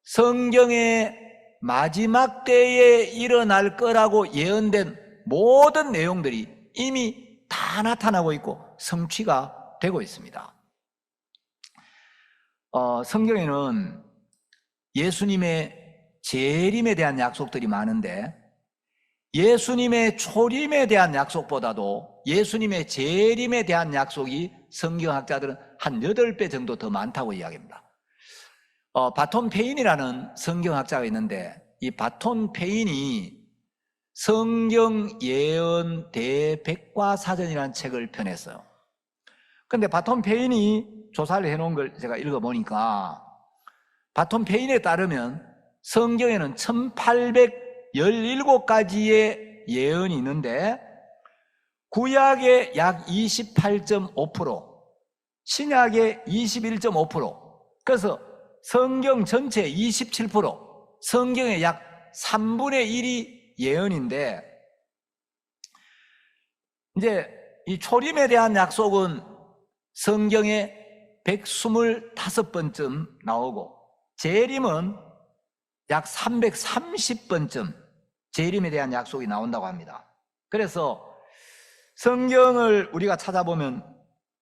성경의 마지막 때에 일어날 거라고 예언된 모든 내용들이 이미 다 나타나고 있고 성취가 되고 있습니다. 성경에는 예수님의 재림에 대한 약속들이 많은데 예수님의 초림에 대한 약속보다도 예수님의 재림에 대한 약속이 성경학자들은 한 8배 정도 더 많다고 이야기합니다. 바톤 페인이라는 성경학자가 있는데 이 바톤 페인이 성경 예언 대백과사전이라는 책을 펴냈어요. 그런데 바톤 페인이 조사를 해놓은 걸 제가 읽어보니까 바톤 페인에 따르면 성경에는 1817가지의 예언이 있는데 구약의 약 28.5%, 신약의 21.5%, 그래서 성경 전체 27%, 성경의 약 3분의 1이 예언인데 이제 이 초림에 대한 약속은 성경에 125번쯤 나오고 재림은 약 330번쯤 재림에 대한 약속이 나온다고 합니다. 그래서 성경을 우리가 찾아보면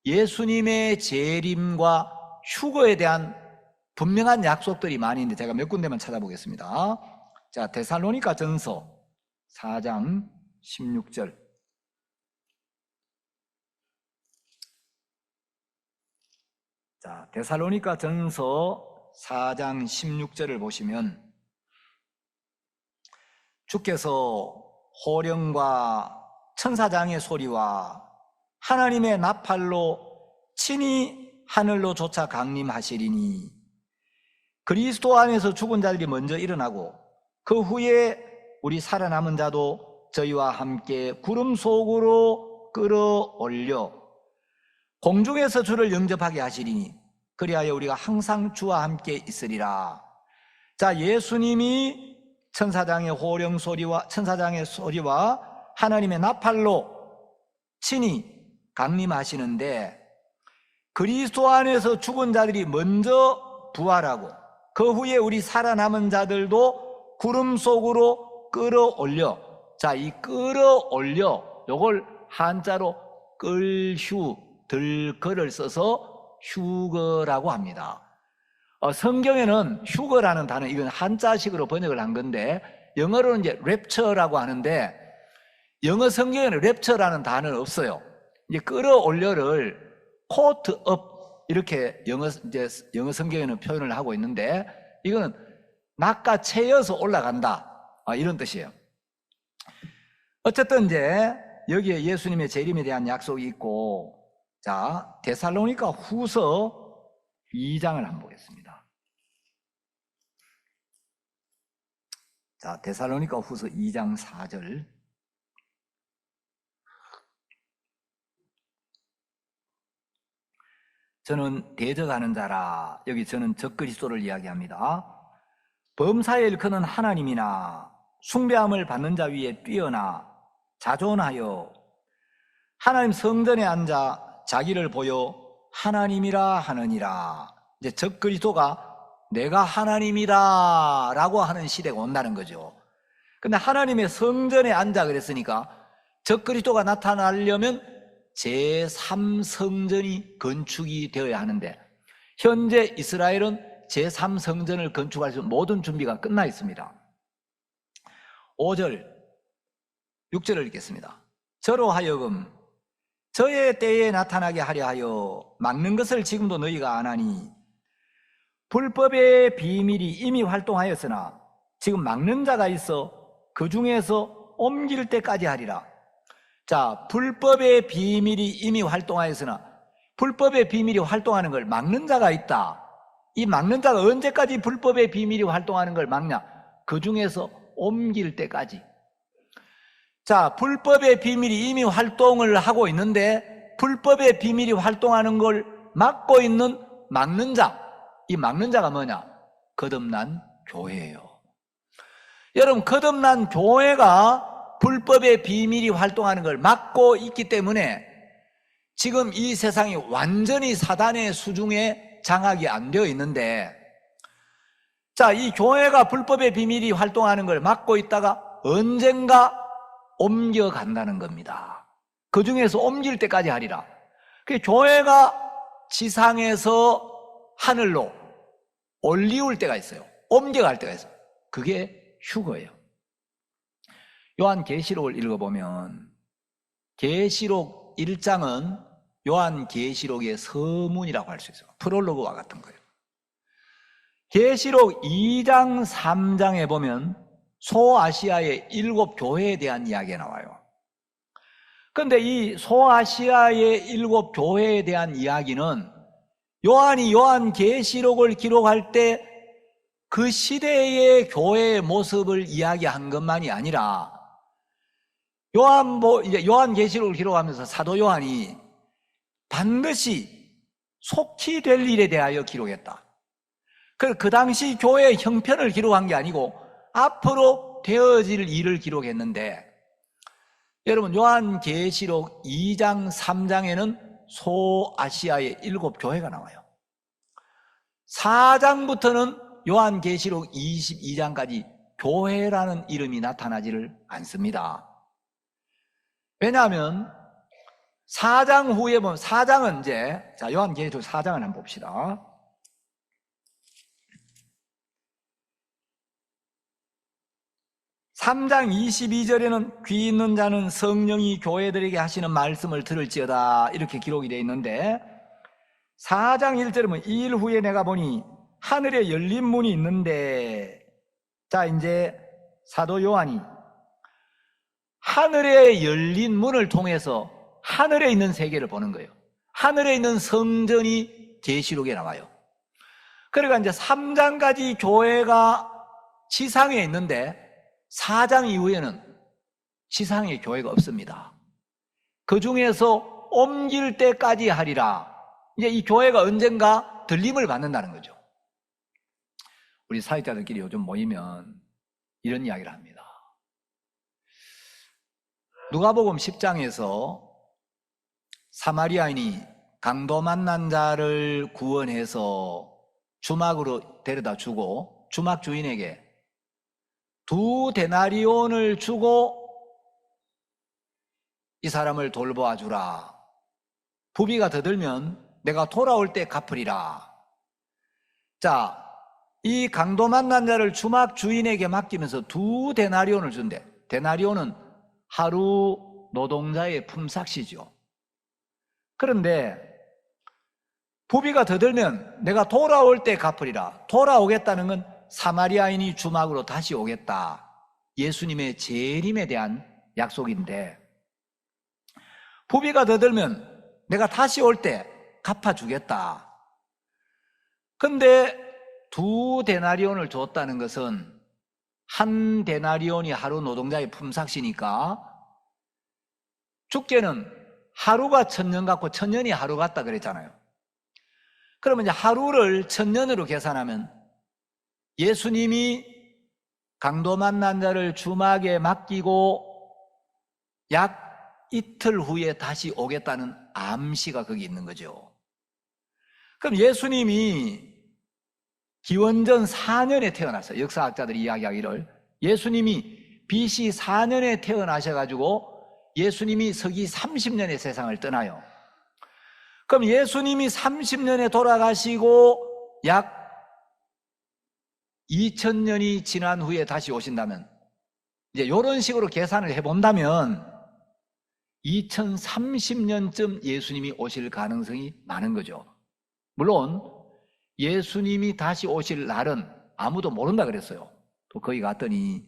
예수님의 재림과 휴거에 대한 분명한 약속들이 많이 있는데 제가 몇 군데만 찾아보겠습니다. 자, 데살로니가 전서 4장 16절. 자, 데살로니가 전서 4장 16절을 보시면 주께서 호령과 천사장의 소리와 하나님의 나팔로 친히 하늘로 쫓아 강림하시리니 그리스도 안에서 죽은 자들이 먼저 일어나고 그 후에 우리 살아남은 자도 저희와 함께 구름 속으로 끌어올려 공중에서 주를 영접하게 하시리니 그리하여 우리가 항상 주와 함께 있으리라. 자, 예수님이 천사장의 호령 소리와 하나님의 나팔로 친히 강림하시는데 그리스도 안에서 죽은 자들이 먼저 부활하고 그 후에 우리 살아남은 자들도 구름 속으로 끌어올려. 자, 이 끌어올려 요걸 한자로 끌휴 들거를 써서 휴거라고 합니다. 성경에는 휴거라는 단어, 이건 한자식으로 번역을 한 건데 영어로는 이제 랩처라고 하는데 영어 성경에는 랩처라는 단어는 없어요. 이제 끌어올려를 코트 업 이렇게 영어 성경에는 표현을 하고 있는데 이거는 낚아채여서 올라간다, 이런 뜻이에요. 어쨌든 이제 여기에 예수님의 재림에 대한 약속이 있고, 자, 데살로니가 후서 2장을 한번 보겠습니다. 자, 데살로니가 후서 2장 4절. 저는 대적하는 자라. 여기 저는 적그리스도를 이야기합니다. 범사에 일컫는 하나님이나 숭배함을 받는 자 위에 뛰어나 자존하여 하나님 성전에 앉아 자기를 보여 하나님이라 하느니라. 이제 적그리스도가 내가 하나님이다 라고 하는 시대가 온다는 거죠. 근데 하나님의 성전에 앉아 그랬으니까 적그리스도가 나타나려면 제3성전이 건축이 되어야 하는데 현재 이스라엘은 제3성전을 건축할 수 있는 모든 준비가 끝나 있습니다. 5절, 6절을 읽겠습니다. 저로 하여금 저의 때에 나타나게 하려 하여 막는 것을 지금도 너희가 안 하니 불법의 비밀이 이미 활동하였으나 지금 막는 자가 있어 그 중에서 옮길 때까지 하리라. 자, 불법의 비밀이 이미 활동하였으나 불법의 비밀이 활동하는 걸 막는 자가 있다. 이 막는 자가 언제까지 불법의 비밀이 활동하는 걸 막냐? 그 중에서 옮길 때까지. 자, 불법의 비밀이 이미 활동을 하고 있는데 불법의 비밀이 활동하는 걸 막고 있는 막는 자, 이 막는 자가 뭐냐? 거듭난 교회예요. 여러분, 거듭난 교회가 불법의 비밀이 활동하는 걸 막고 있기 때문에 지금 이 세상이 완전히 사단의 수중에 장악이 안 되어 있는데, 자, 이 교회가 불법의 비밀이 활동하는 걸 막고 있다가 언젠가 옮겨간다는 겁니다. 그 중에서 옮길 때까지 하리라. 그 교회가 지상에서 하늘로 올리울 때가 있어요. 옮겨갈 때가 있어요. 그게 휴거예요. 요한계시록을 읽어보면 계시록 1장은 요한계시록의 서문이라고 할 수 있어요. 프롤로그와 같은 거예요. 계시록 2장 3장에 보면 소아시아의 7 교회에 대한 이야기가 나와요. 그런데 이 소아시아의 7 교회에 대한 이야기는 요한이 요한계시록을 기록할 때 그 시대의 교회의 모습을 이야기한 것만이 아니라 요한계시록을 기록하면서 사도 요한이 반드시 속히 될 일에 대하여 기록했다. 그 당시 교회의 형편을 기록한 게 아니고 앞으로 되어질 일을 기록했는데, 여러분, 요한계시록 2장 3장에는 소아시아의 7 교회가 나와요. 4장부터는 요한계시록 22장까지 교회라는 이름이 나타나지를 않습니다. 왜냐하면 4장 후에 보면 4장은 이제, 자, 요한계시록 4장을 한번 봅시다. 3장 22절에는 귀 있는 자는 성령이 교회들에게 하시는 말씀을 들을지어다 이렇게 기록이 되어 있는데, 4장 1절에 보면 2일 후에 내가 보니 하늘에 열린 문이 있는데, 자 이제 사도 요한이 하늘에 열린 문을 통해서 하늘에 있는 세계를 보는 거예요. 하늘에 있는 성전이 계시록에 나와요. 그러니까 이제 3장까지 교회가 지상에 있는데 4장 이후에는 지상에 교회가 없습니다. 그 중에서 옮길 때까지 하리라. 이제 이 교회가 언젠가 들림을 받는다는 거죠. 우리 사역자들끼리 요즘 모이면 이런 이야기를 합니다. 누가복음 10장에서 사마리아인이 강도 만난 자를 구원해서 주막으로 데려다 주고 주막 주인에게 2데나리온을 주고 이 사람을 돌보아 주라. 부비가 더 들면 내가 돌아올 때 갚으리라. 자, 이 강도 만난 자를 주막 주인에게 맡기면서 2데나리온을 준대. 데나리온은 하루 노동자의 품삯이죠. 그런데 부비가 더 들면 내가 돌아올 때 갚으리라. 돌아오겠다는 건 사마리아인이 주막으로 다시 오겠다. 예수님의 재림에 대한 약속인데, 부비가 더 들면 내가 다시 올 때 갚아주겠다. 근데 2데나리온을 줬다는 것은 1데나리온이 하루 노동자의 품삯이니까 죽게는 하루가 1000년 같고 1000년이 하루 같다 그랬잖아요. 그러면 이제 하루를 1000년으로 계산하면 예수님이 강도 만난 자를 주막에 맡기고 약 이틀 후에 다시 오겠다는 암시가 거기 있는 거죠. 그럼 예수님이 기원전 4년에 태어났어요. 역사학자들이 이야기하기를 예수님이 BC 4년에 태어나셔가지고 예수님이 서기 30년에 세상을 떠나요. 그럼 예수님이 30년에 돌아가시고 약 2000년이 지난 후에 다시 오신다면, 이제 이런 식으로 계산을 해본다면 2030년쯤 예수님이 오실 가능성이 많은 거죠. 물론 예수님이 다시 오실 날은 아무도 모른다 그랬어요. 또 거기 갔더니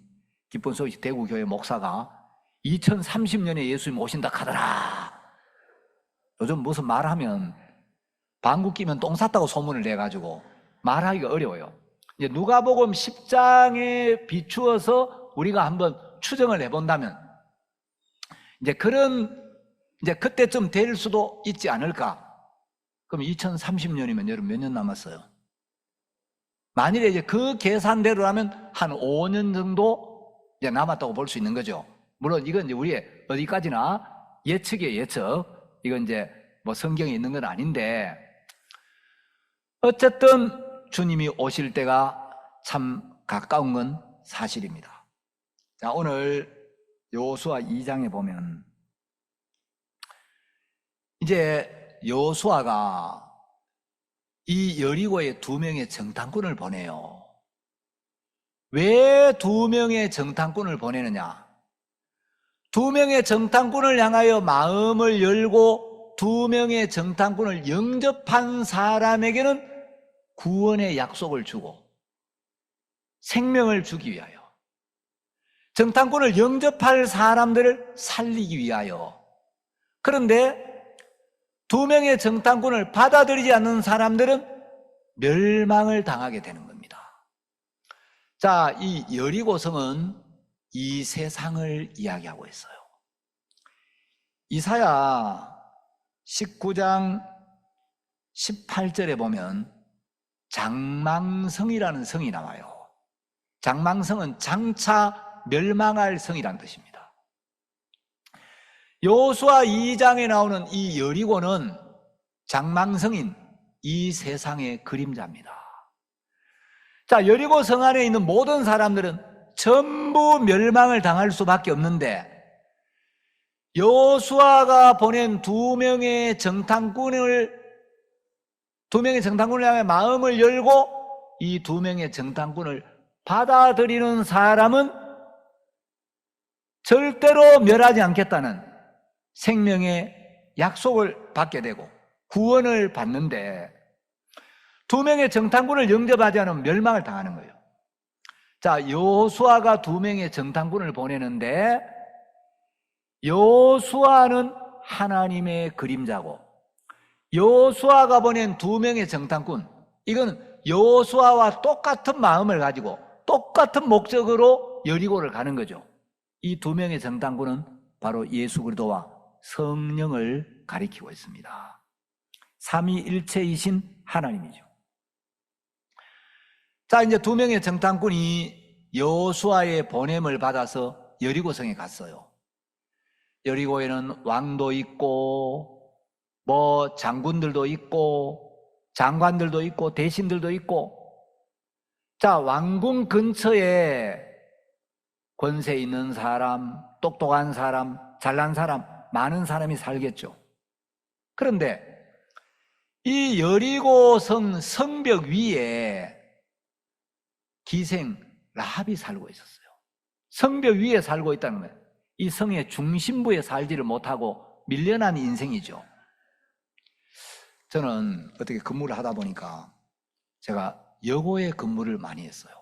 기쁜 소식 대구교회 목사가 2030년에 예수님 오신다 하더라. 요즘 무슨 말하면 방구 끼면 똥 쌌다고 소문을 내가지고 말하기가 어려워요. 이제 누가복음 10장에 비추어서 우리가 한번 추정을 해본다면 이제 그때쯤 될 수도 있지 않을까? 그럼 2030년이면 여러분 몇 년 남았어요? 만일에 이제 그 계산대로라면 한 5년 정도 이제 남았다고 볼 수 있는 거죠. 물론 이건 이제 우리의 어디까지나 예측이에요, 예측. 이건 이제 뭐 성경에 있는 건 아닌데, 어쨌든 주님이 오실 때가 참 가까운 건 사실입니다. 자, 오늘 여호수아 2장에 보면 이제 여호수아가 이 여리고에 2명의 정탐꾼을 보내요. 왜 2명의 정탐꾼을 보내느냐? 2명의 정탐꾼을 향하여 마음을 열고 2명의 정탐꾼을 영접한 사람에게는 구원의 약속을 주고 생명을 주기 위하여, 정탐꾼을 영접할 사람들을 살리기 위하여. 그런데 2명의 정탐꾼을 받아들이지 않는 사람들은 멸망을 당하게 되는 겁니다. 자, 이 여리고성은 이 세상을 이야기하고 있어요. 이사야 19장 18절에 보면 장망성이라는 성이 나와요. 장망성은 장차 멸망할 성이라는 뜻입니다. 여호수아 2장에 나오는 이 여리고는 장망성인 이 세상의 그림자입니다. 자, 여리고 성 안에 있는 모든 사람들은 전부 멸망을 당할 수밖에 없는데, 여호수아가 보낸 2명의 정탐꾼을 향해 마음을 열고 이 2명의 정탐꾼을 받아들이는 사람은 절대로 멸하지 않겠다는 생명의 약속을 받게 되고 구원을 받는데, 두 명의 정탐꾼을 영접하지 않으면 멸망을 당하는 거예요. 자, 여호수아가 두 명의 정탐꾼을 보내는데, 여호수아는 하나님의 그림자고, 여호수아가 보낸 두 명의 정탐꾼, 이건 여호수아와 똑같은 마음을 가지고 똑같은 목적으로 여리고를 가는 거죠. 이 두 명의 정탐꾼은 바로 예수 그리스도와 성령을 가리키고 있습니다. 삼위일체이신 하나님이죠. 자, 이제 두 명의 정탐꾼이 여호수아의 보냄을 받아서 여리고성에 갔어요. 여리고에는 왕도 있고 장군들도 있고 장관들도 있고 대신들도 있고, 자, 왕궁 근처에 권세 있는 사람, 똑똑한 사람, 잘난 사람, 많은 사람이 살겠죠. 그런데 이 여리고성 성벽 위에 기생 라합이 살고 있었어요. 성벽 위에 살고 있다는 거예요. 이 성의 중심부에 살지를 못하고 밀려난 인생이죠. 저는 어떻게 근무를 하다 보니까 제가 여고에 근무를 많이 했어요.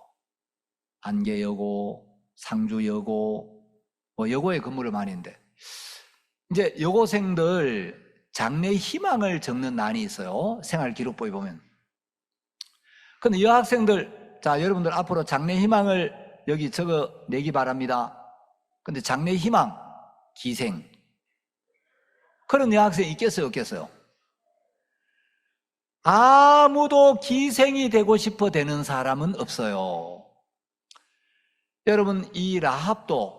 안개여고, 상주여고, 여고에 근무를 많이 했는데, 이제 여고생들 장래 희망을 적는 난이 있어요. 생활기록부에 보면. 근데 여학생들, 자, 여러분들 앞으로 장래 희망을 여기 적어 내기 바랍니다. 근데 장래 희망, 기생. 그런 여학생이 있겠어요, 없겠어요? 아무도 기생이 되고 싶어 되는 사람은 없어요. 여러분, 이 라합도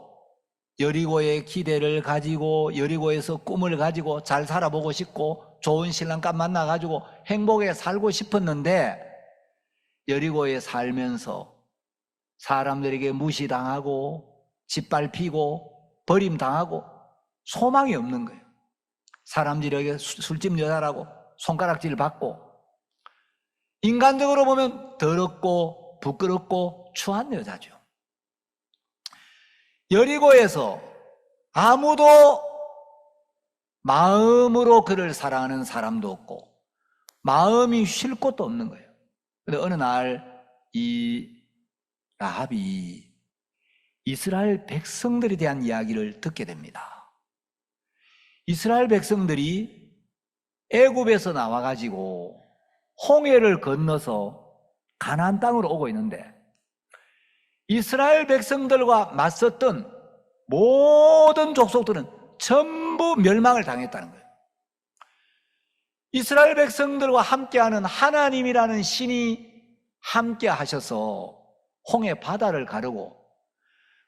여리고의 기대를 가지고 여리고에서 꿈을 가지고 잘 살아보고 싶고 좋은 신랑감 만나가지고 행복하게 살고 싶었는데, 여리고에 살면서 사람들에게 무시당하고 짓밟히고 버림당하고 소망이 없는 거예요. 사람들에게 술집 여자라고 손가락질 받고, 인간적으로 보면 더럽고 부끄럽고 추한 여자죠. 여리고에서 아무도 마음으로 그를 사랑하는 사람도 없고 마음이 쉴 곳도 없는 거예요. 그런데 어느 날 이 라합이 이스라엘 백성들에 대한 이야기를 듣게 됩니다. 이스라엘 백성들이 애굽에서 나와가지고 홍해를 건너서 가나안 땅으로 오고 있는데, 이스라엘 백성들과 맞섰던 모든 족속들은 전부 멸망을 당했다는 거예요. 이스라엘 백성들과 함께하는 하나님이라는 신이 함께 하셔서 홍해 바다를 가르고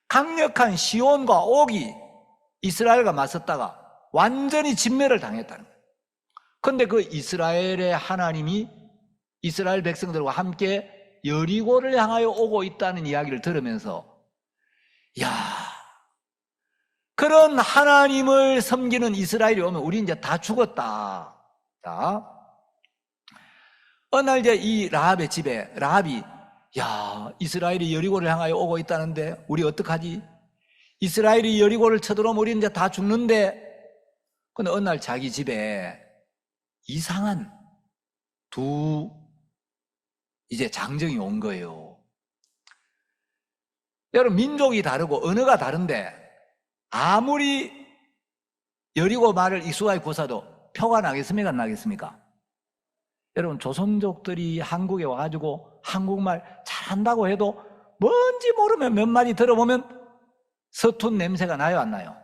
강력한 시온과 옥이 이스라엘과 맞섰다가 완전히 진멸을 당했다는 거예요. 그런데 그 이스라엘의 하나님이 이스라엘 백성들과 함께 여리고를 향하여 오고 있다는 이야기를 들으면서, 야, 그런 하나님을 섬기는 이스라엘이 오면 우리 이제 다 죽었다. 자, 어느 날 이제 이 라합의 집에 라합이, 야, 이스라엘이 여리고를 향하여 오고 있다는데 우리 어떡하지? 이스라엘이 여리고를 쳐들어오면 우리 이제 다 죽는데. 근데 어느 날 자기 집에 이상한 두 이제 장정이 온 거예요. 여러분, 민족이 다르고 언어가 다른데 아무리 여리고 말을 익숙하게 구사도 표가 나겠습니까? 안 나겠습니까? 여러분, 조선족들이 한국에 와가지고 한국말 잘한다고 해도 뭔지 모르면 몇 마디 들어보면 서툰 냄새가 나요, 안 나요?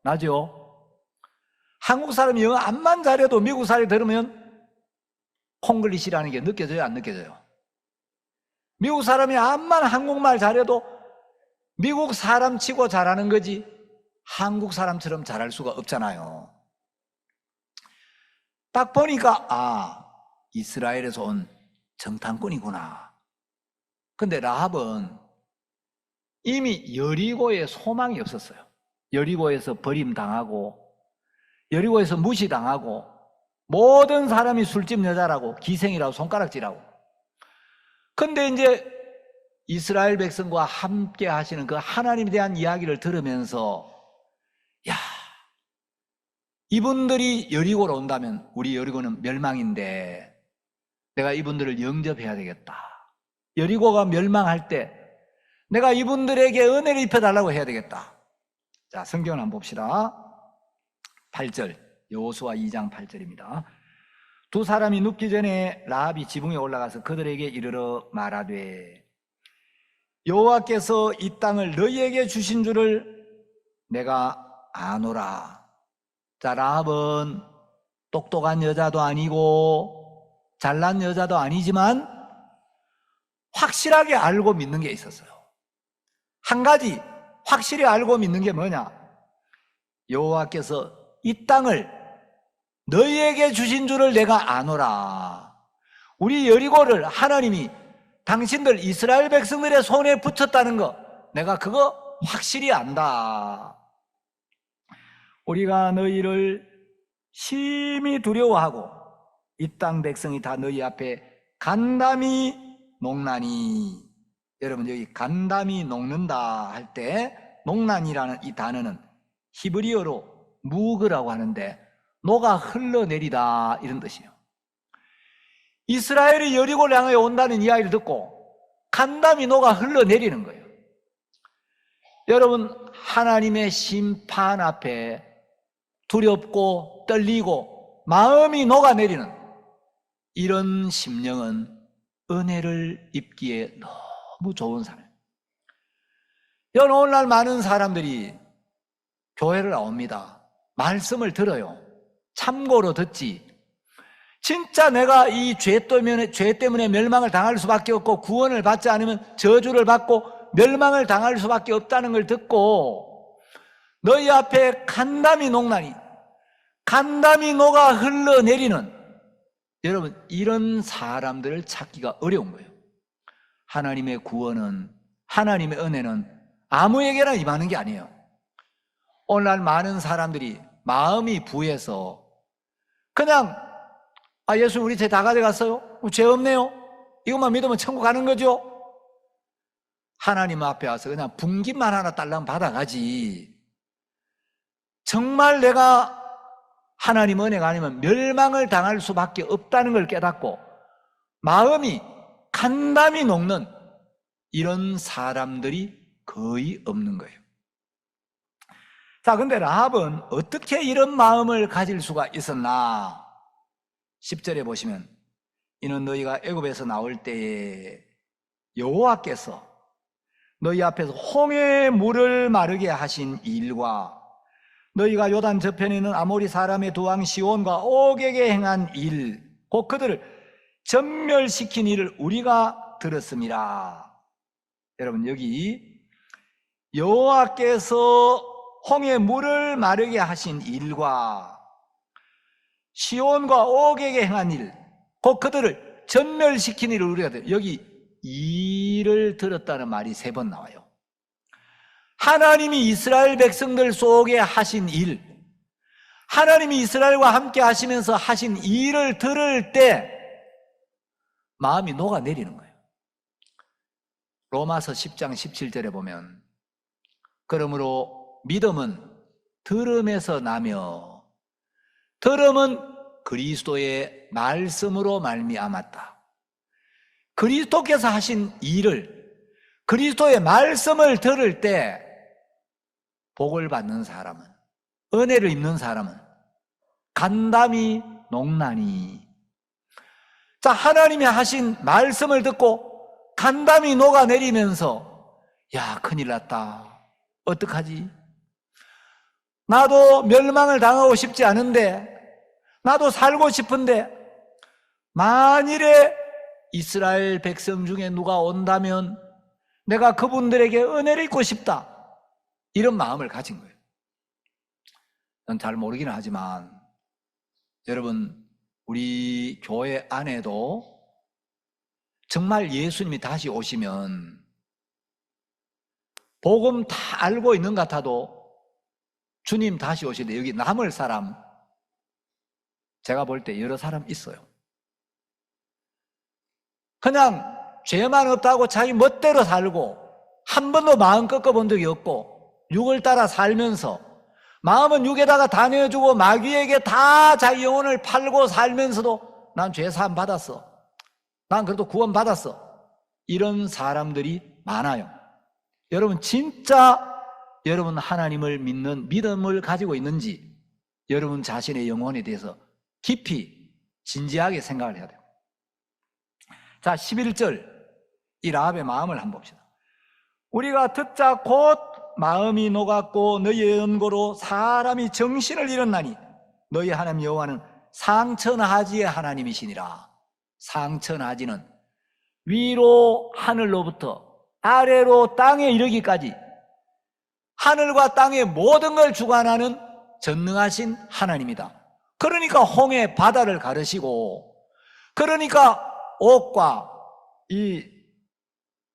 나죠? 한국 사람이 영어 암만 잘해도 미국 사람이 들으면 콩글리시라는 게 느껴져요, 안 느껴져요? 미국 사람이 암만 한국말 잘해도 미국 사람 치고 잘하는 거지 한국 사람처럼 잘할 수가 없잖아요. 딱 보니까, 아, 이스라엘에서 온 정탐꾼이구나. 근데 라합은 이미 여리고에 소망이 없었어요. 여리고에서 버림당하고 여리고에서 무시당하고 모든 사람이 술집 여자라고 기생이라고 손가락질하고. 근데 이제 이스라엘 백성과 함께 하시는 그 하나님에 대한 이야기를 들으면서 야, 이분들이 여리고로 온다면 우리 여리고는 멸망인데 내가 이분들을 영접해야 되겠다. 여리고가 멸망할 때 내가 이분들에게 은혜를 입혀달라고 해야 되겠다. 자, 성경을 한번 봅시다. 8절, 여호수아 2장 8절입니다. 두 사람이 눕기 전에 라합이 지붕에 올라가서 그들에게 이르러 말하되 여호와께서 이 땅을 너희에게 주신 줄을 내가 아노라. 자, 라합은 똑똑한 여자도 아니고 잘난 여자도 아니지만 확실하게 알고 믿는 게 있었어요. 한 가지 확실히 알고 믿는 게 뭐냐? 여호와께서 이 땅을 너희에게 주신 줄을 내가 아노라. 우리 여리고를 하나님이 당신들 이스라엘 백성들의 손에 붙였다는 거 내가 그거 확실히 안다. 우리가 너희를 심히 두려워하고 이 땅 백성이 다 너희 앞에 간담이 녹나니. 여러분, 여기 간담이 녹는다 할 때 녹난이라는 이 단어는 히브리어로 무그라고 하는데 노가 흘러내리다 이런 뜻이에요. 이스라엘이 여리고를 향해 온다는 이야기를 듣고 간담이 노가 흘러내리는 거예요. 여러분, 하나님의 심판 앞에 두렵고 떨리고 마음이 녹아내리는 이런 심령은 은혜를 입기에 너무 좋은 사람이에요. 여러분, 오늘날 많은 사람들이 교회를 나옵니다. 말씀을 들어요. 참고로 듣지. 진짜 내가 이 죄 때문에 멸망을 당할 수밖에 없고 구원을 받지 않으면 저주를 받고 멸망을 당할 수밖에 없다는 걸 듣고 너희 앞에 간담이 녹나니, 간담이 녹아 흘러내리는, 여러분, 이런 사람들을 찾기가 어려운 거예요. 하나님의 구원은, 하나님의 은혜는 아무에게나 임하는 게 아니에요. 오늘날 많은 사람들이 마음이 부해서 그냥 예수 우리 죄 다 가져갔어요? 죄 없네요? 이것만 믿으면 천국 가는 거죠? 하나님 앞에 와서 그냥 분깃만 하나 딸랑 받아가지. 정말 내가 하나님 은혜가 아니면 멸망을 당할 수밖에 없다는 걸 깨닫고 마음이 간담이 녹는 이런 사람들이 거의 없는 거예요. 자, 근데 라합은 어떻게 이런 마음을 가질 수가 있었나? 10절에 보시면 이는 너희가 애굽에서 나올 때에 여호와께서 너희 앞에서 홍해의 물을 마르게 하신 일과 너희가 요단 저편에 있는 아모리 사람의 두 왕 시온과 옥에게 행한 일, 곧 그들을 전멸시킨 일을 우리가 들었습니다. 여러분, 여기 여호와께서 홍해의 물을 마르게 하신 일과 시온과 옥에게 행한 일, 곧 그들을 전멸시킨 일을 우리가 들어요. 여기 일을 들었다는 말이 3번 나와요. 하나님이 이스라엘 백성들 속에 하신 일, 하나님이 이스라엘과 함께 하시면서 하신 일을 들을 때 마음이 녹아내리는 거예요. 로마서 10장 17절에 보면 그러므로 믿음은 들음에서 나며 들음은 그리스도의 말씀으로 말미암았다. 그리스도께서 하신 일을, 그리스도의 말씀을 들을 때 복을 받는 사람은, 은혜를 입는 사람은 간담이 녹나니. 자, 하나님이 하신 말씀을 듣고 간담이 녹아내리면서 야, 큰일 났다. 어떡하지? 나도 멸망을 당하고 싶지 않은데, 나도 살고 싶은데, 만일에 이스라엘 백성 중에 누가 온다면 내가 그분들에게 은혜를 입고 싶다. 이런 마음을 가진 거예요. 전 잘 모르기는 하지만 여러분, 우리 교회 안에도 정말 예수님이 다시 오시면 복음 다 알고 있는 것 같아도 주님 다시 오실 때 여기 남을 사람, 제가 볼 때 여러 사람 있어요. 그냥 죄만 없다고 자기 멋대로 살고 한 번도 마음 꺾어본 적이 없고 육을 따라 살면서 마음은 육에다가 다 내어주고 마귀에게 다 자기 영혼을 팔고 살면서도 난 죄사함 받았어, 난 그래도 구원 받았어, 이런 사람들이 많아요. 여러분 진짜 여러분 하나님을 믿는 믿음을 가지고 있는지 여러분 자신의 영혼에 대해서 깊이 진지하게 생각을 해야 돼요. 자, 11절 이 라합의 마음을 한번 봅시다. 우리가 듣자 곧 마음이 녹았고 너희의恩고로 사람이 정신을 잃었나니 너희 하나님 여호와는 상천하지의 하나님이시니라. 상천하지는 위로 하늘로부터 아래로 땅에 이르기까지 하늘과 땅의 모든 걸 주관하는 전능하신 하나님이다. 그러니까 홍해 바다를 가르시고, 그러니까 옥과 이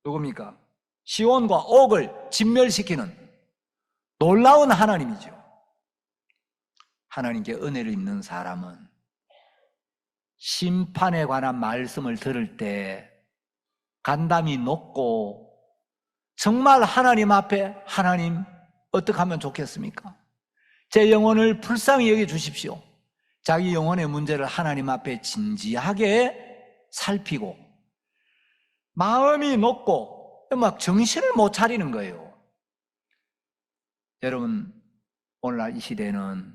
누굽니까? 시온과 옥을 진멸시키는 놀라운 하나님이죠. 하나님께 은혜를 입는 사람은 심판에 관한 말씀을 들을 때 간담이 높고, 정말 하나님 앞에 하나님 어떻게 하면 좋겠습니까? 제 영혼을 불쌍히 여겨 주십시오. 자기 영혼의 문제를 하나님 앞에 진지하게 살피고 마음이 높고 막 정신을 못 차리는 거예요. 여러분 오늘날 이 시대는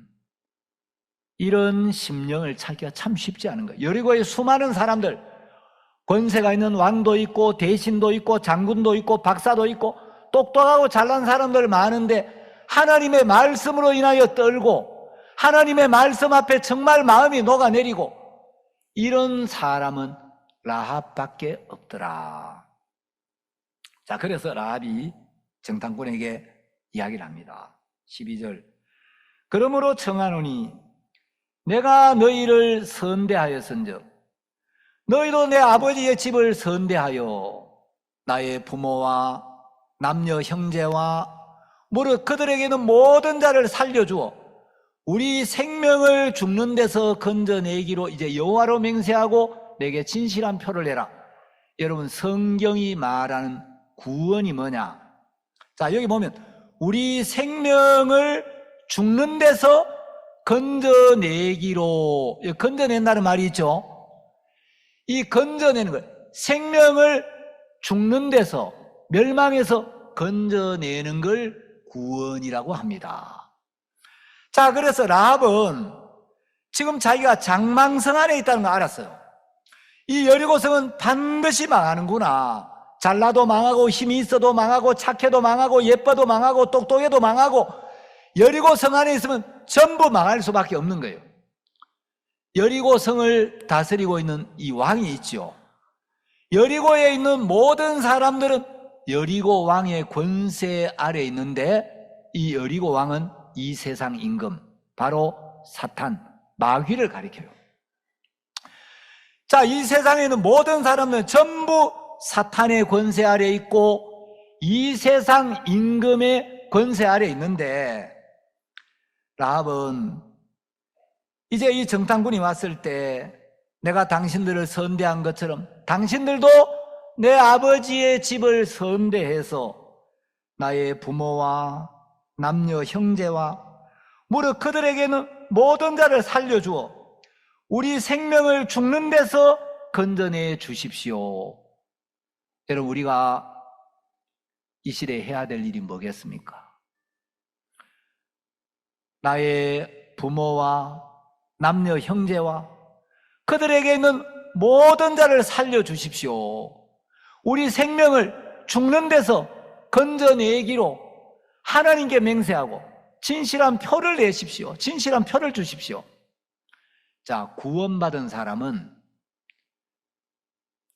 이런 심령을 찾기가 참 쉽지 않은 거예요. 여리고의 수많은 사람들, 권세가 있는 왕도 있고 대신도 있고 장군도 있고 박사도 있고 똑똑하고 잘난 사람들 많은데 하나님의 말씀으로 인하여 떨고 하나님의 말씀 앞에 정말 마음이 녹아내리고 이런 사람은 라합밖에 없더라. 자, 그래서 라합이 정탐꾼에게 이야기를 합니다. 12절 그러므로 청하노니 내가 너희를 선대하였은즉 너희도 내 아버지의 집을 선대하여 나의 부모와 남녀 형제와 무릇 그들에게는 모든 자를 살려주어 우리 생명을 죽는 데서 건져내기로 이제 여호와로 맹세하고 내게 진실한 표를 내라. 여러분 성경이 말하는 구원이 뭐냐? 자, 여기 보면 우리 생명을 죽는 데서 건져내기로, 건져낸다는 말이 있죠. 이 건져내는 것, 생명을 죽는 데서, 멸망에서 건져내는 걸 구원이라고 합니다. 자, 그래서 라합은 지금 자기가 장망성 안에 있다는 걸 알았어요. 이 여리고성은 반드시 망하는구나. 잘나도 망하고 힘이 있어도 망하고 착해도 망하고 예뻐도 망하고 똑똑해도 망하고 여리고성 안에 있으면 전부 망할 수밖에 없는 거예요. 여리고성을 다스리고 있는 이 왕이 있죠. 여리고에 있는 모든 사람들은 여리고 왕의 권세 아래 있는데 이 여리고 왕은 이 세상 임금, 바로 사탄, 마귀를 가리켜요. 자, 이 세상에 있는 모든 사람들은 전부 사탄의 권세 아래 있고 이 세상 임금의 권세 아래 있는데 라합은 이제 이 정탐꾼이 왔을 때 내가 당신들을 선대한 것처럼 당신들도 내 아버지의 집을 선대해서 나의 부모와 남녀 형제와 무릇 그들에게는 모든 자를 살려주어 우리 생명을 죽는 데서 건져내 주십시오. 여러분 우리가 이 시대에 해야 될 일이 뭐겠습니까? 나의 부모와 남녀 형제와 그들에게 있는 모든 자를 살려주십시오. 우리 생명을 죽는 데서 건져내기로 하나님께 맹세하고 진실한 표를 내십시오. 진실한 표를 주십시오. 자, 구원받은 사람은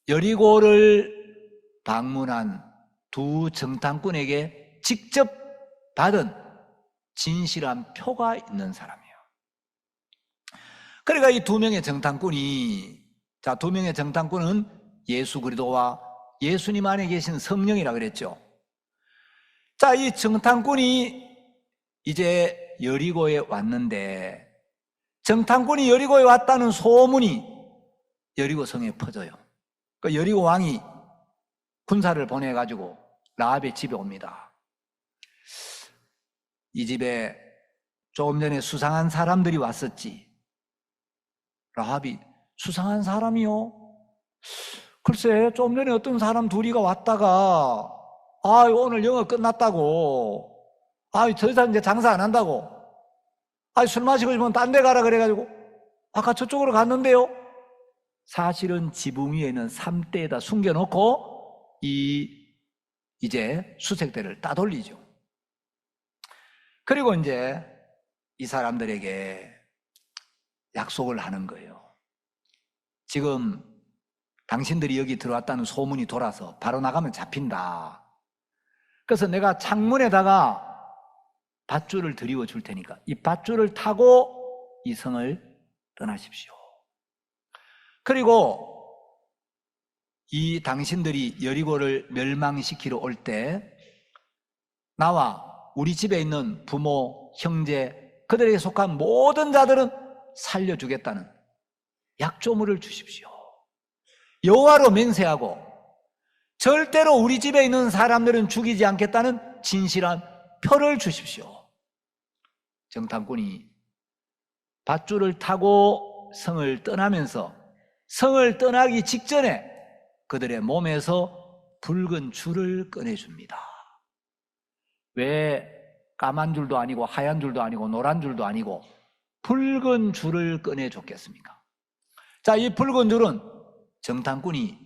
여리고를 방문한 두 정탐꾼에게 직접 받은 진실한 표가 있는 사람이에요. 그러니까 이 두 명의 정탐꾼이, 자, 두 명의 정탐꾼은 예수 그리스도와 예수님 안에 계신 성령이라 그랬죠. 자, 이 정탐꾼이 이제 여리고에 왔는데 정탐꾼이 여리고에 왔다는 소문이 여리고 성에 퍼져요. 그러니까 여리고 왕이 군사를 보내가지고 라합의 집에 옵니다. 이 집에 조금 전에 수상한 사람들이 왔었지. 라합이 수상한 사람이요? 글쎄, 좀 전에 어떤 사람 둘이가 왔다가 오늘 영업 끝났다고, 더 이상 이제 장사 안 한다고, 술 마시고 싶으면 딴 데 가라 그래가지고 아까 저쪽으로 갔는데요. 사실은 지붕 위에 있는 삼대에다 숨겨놓고 이제 수색대를 따돌리죠. 그리고 이제 이 사람들에게 약속을 하는 거예요. 지금 당신들이 여기 들어왔다는 소문이 돌아서 바로 나가면 잡힌다. 그래서 내가 창문에다가 밧줄을 드리워 줄 테니까 이 밧줄을 타고 이 성을 떠나십시오. 그리고 이 당신들이 여리고를 멸망시키러 올 때 나와 우리 집에 있는 부모, 형제, 그들에게 속한 모든 자들은 살려주겠다는 약조물을 주십시오. 여호와로 맹세하고 절대로 우리 집에 있는 사람들은 죽이지 않겠다는 진실한 표를 주십시오. 정탐꾼이 밧줄을 타고 성을 떠나면서 성을 떠나기 직전에 그들의 몸에서 붉은 줄을 꺼내줍니다. 왜 까만 줄도 아니고 하얀 줄도 아니고 노란 줄도 아니고 붉은 줄을 꺼내줬겠습니까? 자, 이 붉은 줄은 정탐꾼이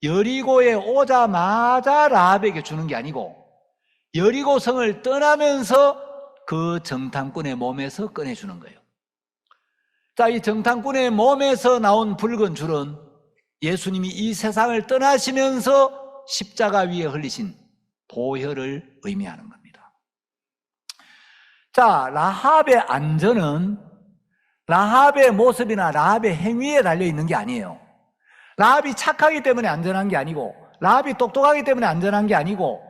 여리고에 오자마자 라합에게 주는 게 아니고 여리고 성을 떠나면서 그 정탐꾼의 몸에서 꺼내주는 거예요. 자, 이 정탐꾼의 몸에서 나온 붉은 줄은 예수님이 이 세상을 떠나시면서 십자가 위에 흘리신 보혈을 의미하는 겁니다. 자, 라합의 안전은 라합의 모습이나 라합의 행위에 달려 있는 게 아니에요. 라합이 착하기 때문에 안전한 게 아니고 라합이 똑똑하기 때문에 안전한 게 아니고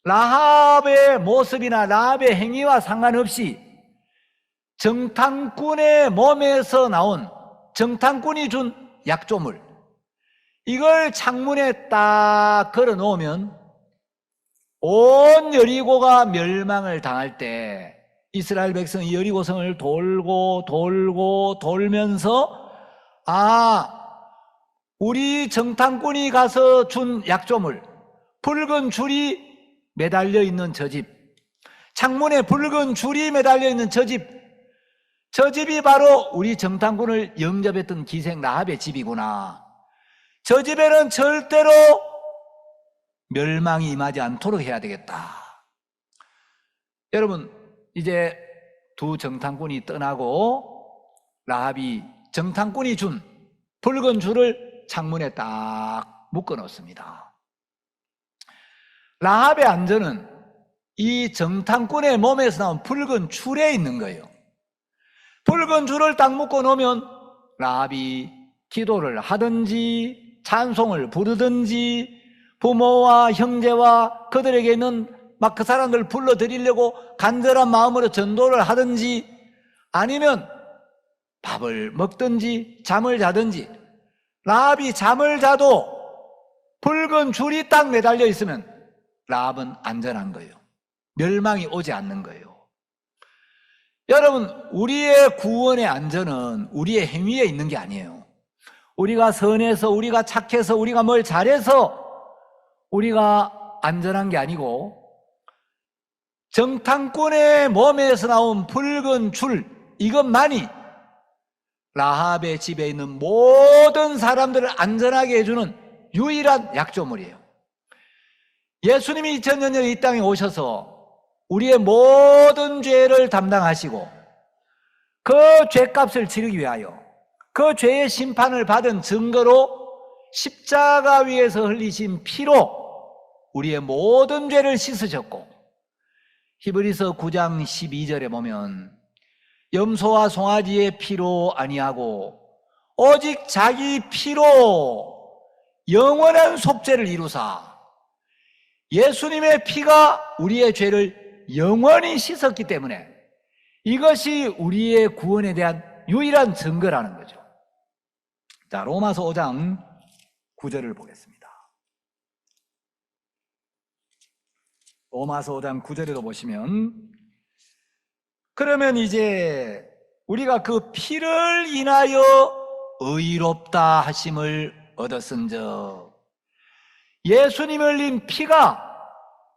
라합의 모습이나 라합의 행위와 상관없이 정탐꾼의 몸에서 나온 정탐꾼이 준 약조물, 이걸 창문에 딱 걸어 놓으면 온 여리고가 멸망을 당할 때 이스라엘 백성이 여리고성을 돌고 돌면서 우리 정탐꾼이 가서 준 약조물, 붉은 줄이 매달려 있는 저 집, 창문에 붉은 줄이 매달려 있는 저 집이 바로 우리 정탐꾼을 영접했던 기생 라합의 집이구나. 저 집에는 절대로 멸망이 임하지 않도록 해야 되겠다. 여러분, 이제 두 정탐꾼이 떠나고 라합이 정탐꾼이 준 붉은 줄을 창문에 딱 묶어 놓습니다. 라합의 안전은 이 정탐꾼의 몸에서 나온 붉은 줄에 있는 거예요. 붉은 줄을 딱 묶어 놓으면 라합이 기도를 하든지 찬송을 부르든지 부모와 형제와 그들에게 있는 막 그 사람들 불러드리려고 간절한 마음으로 전도를 하든지 아니면 밥을 먹든지 잠을 자든지, 라합이 잠을 자도 붉은 줄이 딱 매달려 있으면 라합은 안전한 거예요. 멸망이 오지 않는 거예요. 여러분, 우리의 구원의 안전은 우리의 행위에 있는 게 아니에요. 우리가 선해서, 우리가 착해서, 우리가 뭘 잘해서 우리가 안전한 게 아니고 정탐꾼의 몸에서 나온 붉은 줄, 이것만이 라합의 집에 있는 모든 사람들을 안전하게 해주는 유일한 약조물이에요. 예수님이 2000년 전에 이 땅에 오셔서 우리의 모든 죄를 담당하시고 그 죄값을 치르기 위하여 그 죄의 심판을 받은 증거로 십자가 위에서 흘리신 피로 우리의 모든 죄를 씻으셨고, 히브리서 9장 12절에 보면 염소와 송아지의 피로 아니하고 오직 자기 피로 영원한 속죄를 이루사, 예수님의 피가 우리의 죄를 영원히 씻었기 때문에 이것이 우리의 구원에 대한 유일한 증거라는 거죠. 자, 로마서 5장 9절을 보겠습니다. 로마서 5장 9절에도 보시면, 그러면 이제 우리가 그 피를 인하여 의롭다 하심을 얻었은즉, 예수님 흘린 피가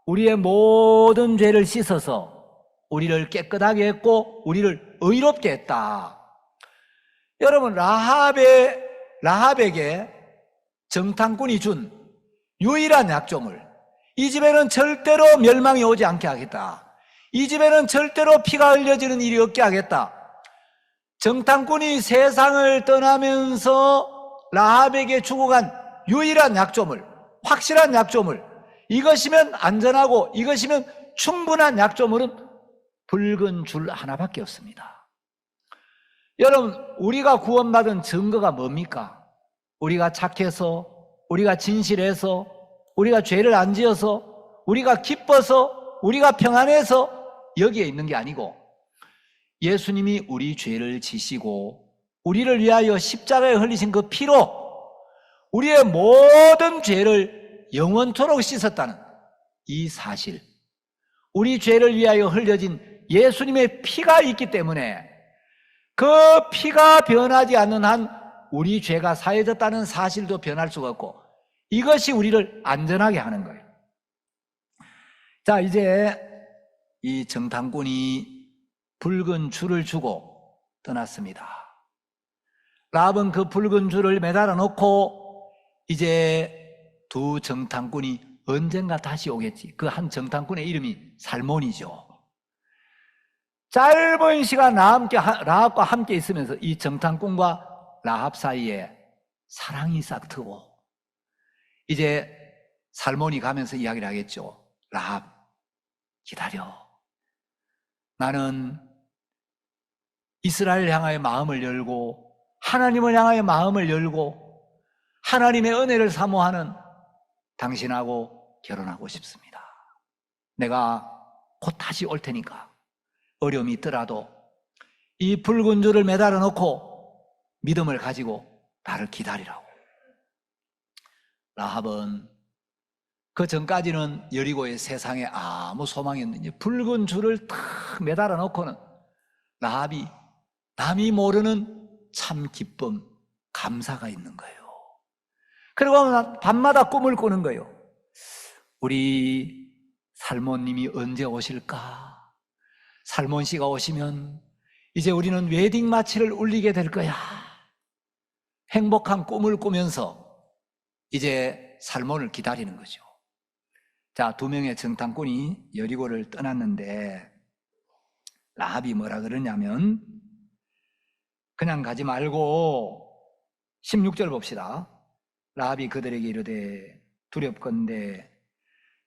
우리의 모든 죄를 씻어서 우리를 깨끗하게 했고 우리를 의롭게 했다. 여러분, 라합에게 정탐꾼이 준 유일한 약조물, 이 집에는 절대로 멸망이 오지 않게 하겠다, 이 집에는 절대로 피가 흘려지는 일이 없게 하겠다. 정탐꾼이 세상을 떠나면서 라합에게 주고 간 유일한 약조물, 확실한 약조물, 이것이면 안전하고 이것이면 충분한 약조물은 붉은 줄 하나밖에 없습니다. 여러분, 우리가 구원받은 증거가 뭡니까? 우리가 착해서, 우리가 진실해서, 우리가 죄를 안 지어서, 우리가 기뻐서, 우리가 평안해서 여기에 있는 게 아니고, 예수님이 우리 죄를 지시고 우리를 위하여 십자가에 흘리신 그 피로 우리의 모든 죄를 영원토록 씻었다는 이 사실, 우리 죄를 위하여 흘려진 예수님의 피가 있기 때문에 그 피가 변하지 않는 한 우리 죄가 사해졌다는 사실도 변할 수가 없고, 이것이 우리를 안전하게 하는 거예요. 자, 이제 이 정탐꾼이 붉은 줄을 주고 떠났습니다. 라합은 그 붉은 줄을 매달아 놓고 이제 두 정탐꾼이 언젠가 다시 오겠지. 그 한 정탐꾼의 이름이 살몬이죠. 짧은 시간 라합과 함께 있으면서 이 정탐꾼과 라합 사이에 사랑이 싹트고, 이제 살몬이 가면서 이야기를 하겠죠. 라합, 기다려. 나는 이스라엘 향하여 마음을 열고 하나님을 향하여 마음을 열고 하나님의 은혜를 사모하는 당신하고 결혼하고 싶습니다. 내가 곧 다시 올 테니까 어려움이 있더라도 이 붉은 줄을 매달아 놓고 믿음을 가지고 나를 기다리라고. 라합은 그 전까지는 여리고의 세상에 아무 소망이 없는지 붉은 줄을 탁 매달아 놓고는 라합이 남이 모르는 참 기쁨, 감사가 있는 거예요. 그리고 밤마다 꿈을 꾸는 거예요. 우리 살몬님이 언제 오실까? 살몬 씨가 오시면 이제 우리는 웨딩 마치를 울리게 될 거야. 행복한 꿈을 꾸면서 이제 살몬을 기다리는 거죠. 자, 두 명의 정탐꾼이 여리고를 떠났는데 라합이 뭐라 그러냐면, 그냥 가지 말고 16절 봅시다. 라합이 그들에게 이르되 두렵건대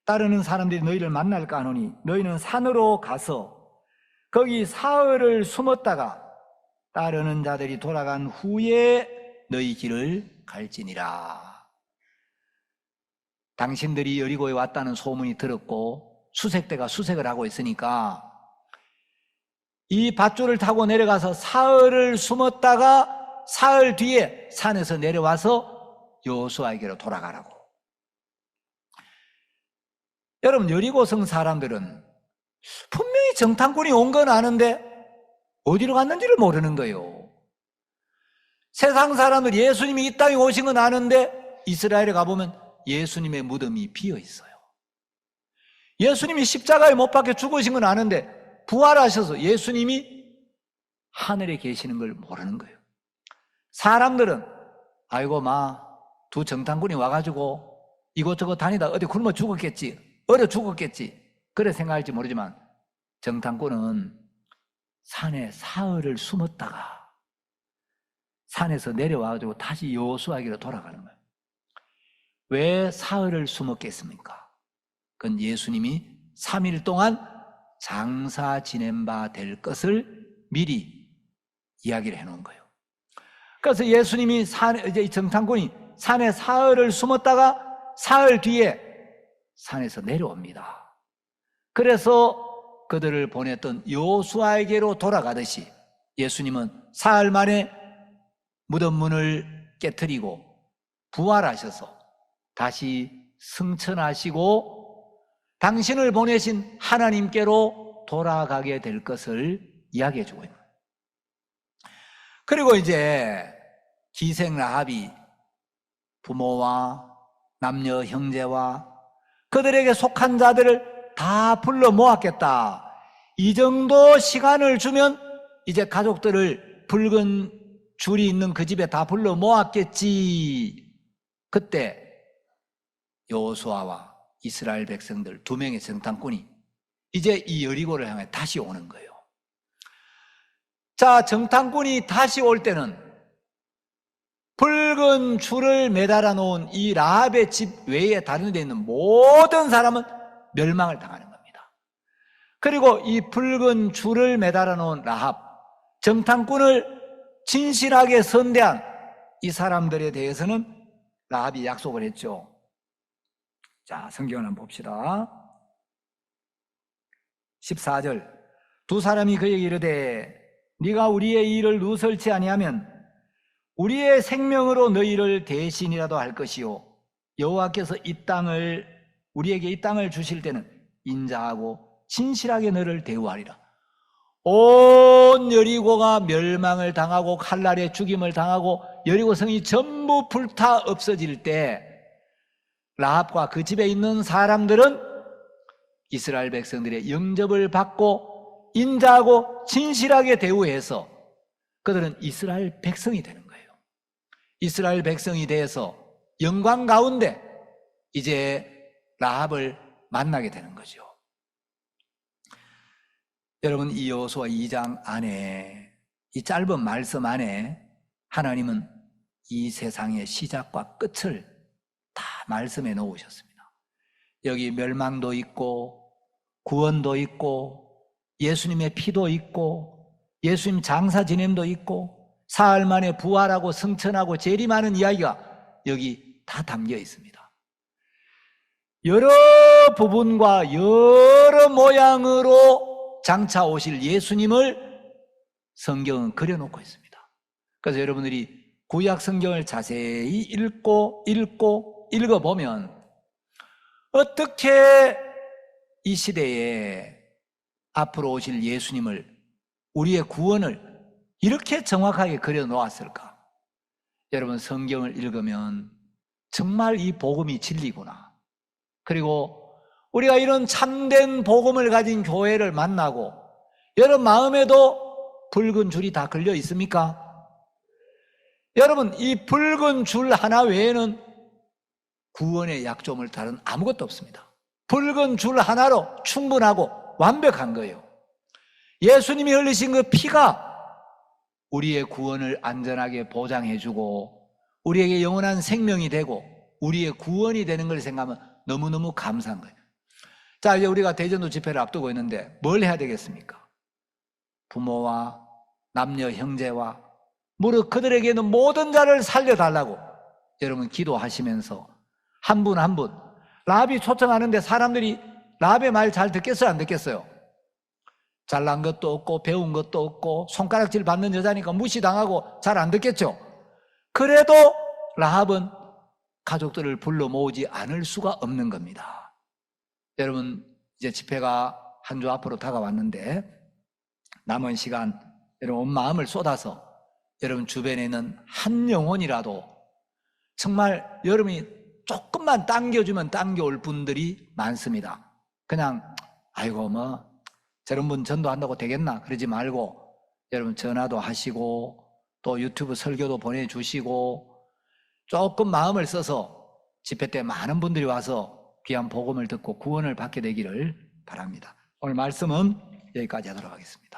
따르는 사람들이 너희를 만날까 하노니 너희는 산으로 가서 거기 사흘을 숨었다가 따르는 자들이 돌아간 후에 너희 길을 갈지니라. 당신들이 여리고에 왔다는 소문이 들었고 수색대가 수색을 하고 있으니까 이 밧줄을 타고 내려가서 사흘을 숨었다가 사흘 뒤에 산에서 내려와서 여호수아에게로 돌아가라고. 여러분, 여리고성 사람들은 분명히 정탐꾼이 온 건 아는데 어디로 갔는지를 모르는 거예요. 세상 사람들 예수님이 이 땅에 오신 건 아는데 이스라엘에 가보면 예수님의 무덤이 비어 있어요. 예수님이 십자가에 못 박혀 죽으신 건 아는데 부활하셔서 예수님이 하늘에 계시는 걸 모르는 거예요. 사람들은 아이고 두 정탐꾼이 와가지고 이곳저곳 다니다 어디 굶어 죽었겠지, 얼어 죽었겠지, 그래 생각할지 모르지만 정탐꾼은 산에 사흘을 숨었다가 산에서 내려와가지고 다시 여호수아에게로 돌아가는 거예요. 왜 사흘을 숨었겠습니까? 그건 예수님이 3일 동안 장사 지낸 바 될 것을 미리 이야기를 해놓은 거예요. 그래서 예수님이 이제 정탐꾼이 산에 사흘을 숨었다가 사흘 뒤에 산에서 내려옵니다. 그래서 그들을 보냈던 여호수아에게로 돌아가듯이 예수님은 사흘 만에 무덤 문을 깨트리고 부활하셔서 다시 승천하시고 당신을 보내신 하나님께로 돌아가게 될 것을 이야기해 주고 있는 거예요. 그리고 이제 기생 라합이 부모와 남녀 형제와 그들에게 속한 자들을 다 불러 모았겠다. 이 정도 시간을 주면 이제 가족들을 붉은 줄이 있는 그 집에 다 불러 모았겠지. 그때 여호수아와 이스라엘 백성들 2명의 정탐꾼이 이제 이 여리고를 향해 다시 오는 거예요. 자, 정탐꾼이 다시 올 때는 붉은 줄을 매달아 놓은 이 라합의 집 외에 다른 데 있는 모든 사람은 멸망을 당하는 겁니다. 그리고 이 붉은 줄을 매달아 놓은 라합, 정탐꾼을 진실하게 선대한 이 사람들에 대해서는 라합이 약속을 했죠. 자, 성경을 한번 봅시다. 14절. 두 사람이 그에게 이르되 네가 우리의 일을 누설치 아니하면 우리의 생명으로 너희를 대신이라도 할 것이요 여호와께서 우리에게 이 땅을 주실 때는 인자하고 진실하게 너를 대우하리라. 온 여리고가 멸망을 당하고 칼날에 죽임을 당하고 여리고 성이 전부 불타 없어질 때 라합과 그 집에 있는 사람들은 이스라엘 백성들의 영접을 받고 인자하고 진실하게 대우해서 그들은 이스라엘 백성이 되는 거예요. 이스라엘 백성이 되어서 영광 가운데 이제 라합을 만나게 되는 거죠. 여러분, 이 여호수아 2장 안에, 이 짧은 말씀 안에 하나님은 이 세상의 시작과 끝을 다 말씀해 놓으셨습니다. 여기 멸망도 있고 구원도 있고 예수님의 피도 있고 예수님 장사 지냄도 있고 사흘 만에 부활하고 승천하고 재림하는 이야기가 여기 다 담겨 있습니다. 여러 부분과 여러 모양으로 장차 오실 예수님을 성경은 그려놓고 있습니다. 그래서 여러분들이 구약 성경을 자세히 읽어보면 어떻게 이 시대에 앞으로 오실 예수님을, 우리의 구원을 이렇게 정확하게 그려놓았을까? 여러분, 성경을 읽으면 정말 이 복음이 진리구나. 그리고 우리가 이런 참된 복음을 가진 교회를 만나고 여러분 마음에도 붉은 줄이 다 걸려 있습니까? 여러분, 이 붉은 줄 하나 외에는 구원의 약점을 다른 아무것도 없습니다. 붉은 줄 하나로 충분하고 완벽한 거예요. 예수님이 흘리신 그 피가 우리의 구원을 안전하게 보장해주고 우리에게 영원한 생명이 되고 우리의 구원이 되는 걸 생각하면 너무너무 감사한 거예요. 자, 이제 우리가 대전도 집회를 앞두고 있는데 뭘 해야 되겠습니까? 부모와 남녀 형제와 무릇 그들에게는 모든 자를 살려달라고 여러분 기도하시면서 한 분 한 분, 라합이 초청하는데 사람들이 라합의 말 잘 듣겠어요, 안 듣겠어요? 잘난 것도 없고 배운 것도 없고 손가락질 받는 여자니까 무시당하고 잘 안 듣겠죠? 그래도 라합은 가족들을 불러 모으지 않을 수가 없는 겁니다. 여러분, 이제 집회가 한 주 앞으로 다가왔는데 남은 시간 여러분 온 마음을 쏟아서 여러분 주변에 있는 한 영혼이라도 정말 여러분이 조금만 당겨주면 당겨올 분들이 많습니다. 그냥 아이고 뭐 저런 분 전도한다고 되겠나 그러지 말고 여러분 전화도 하시고 또 유튜브 설교도 보내주시고 조금 마음을 써서 집회 때 많은 분들이 와서 귀한 복음을 듣고 구원을 받게 되기를 바랍니다. 오늘 말씀은 여기까지 하도록 하겠습니다.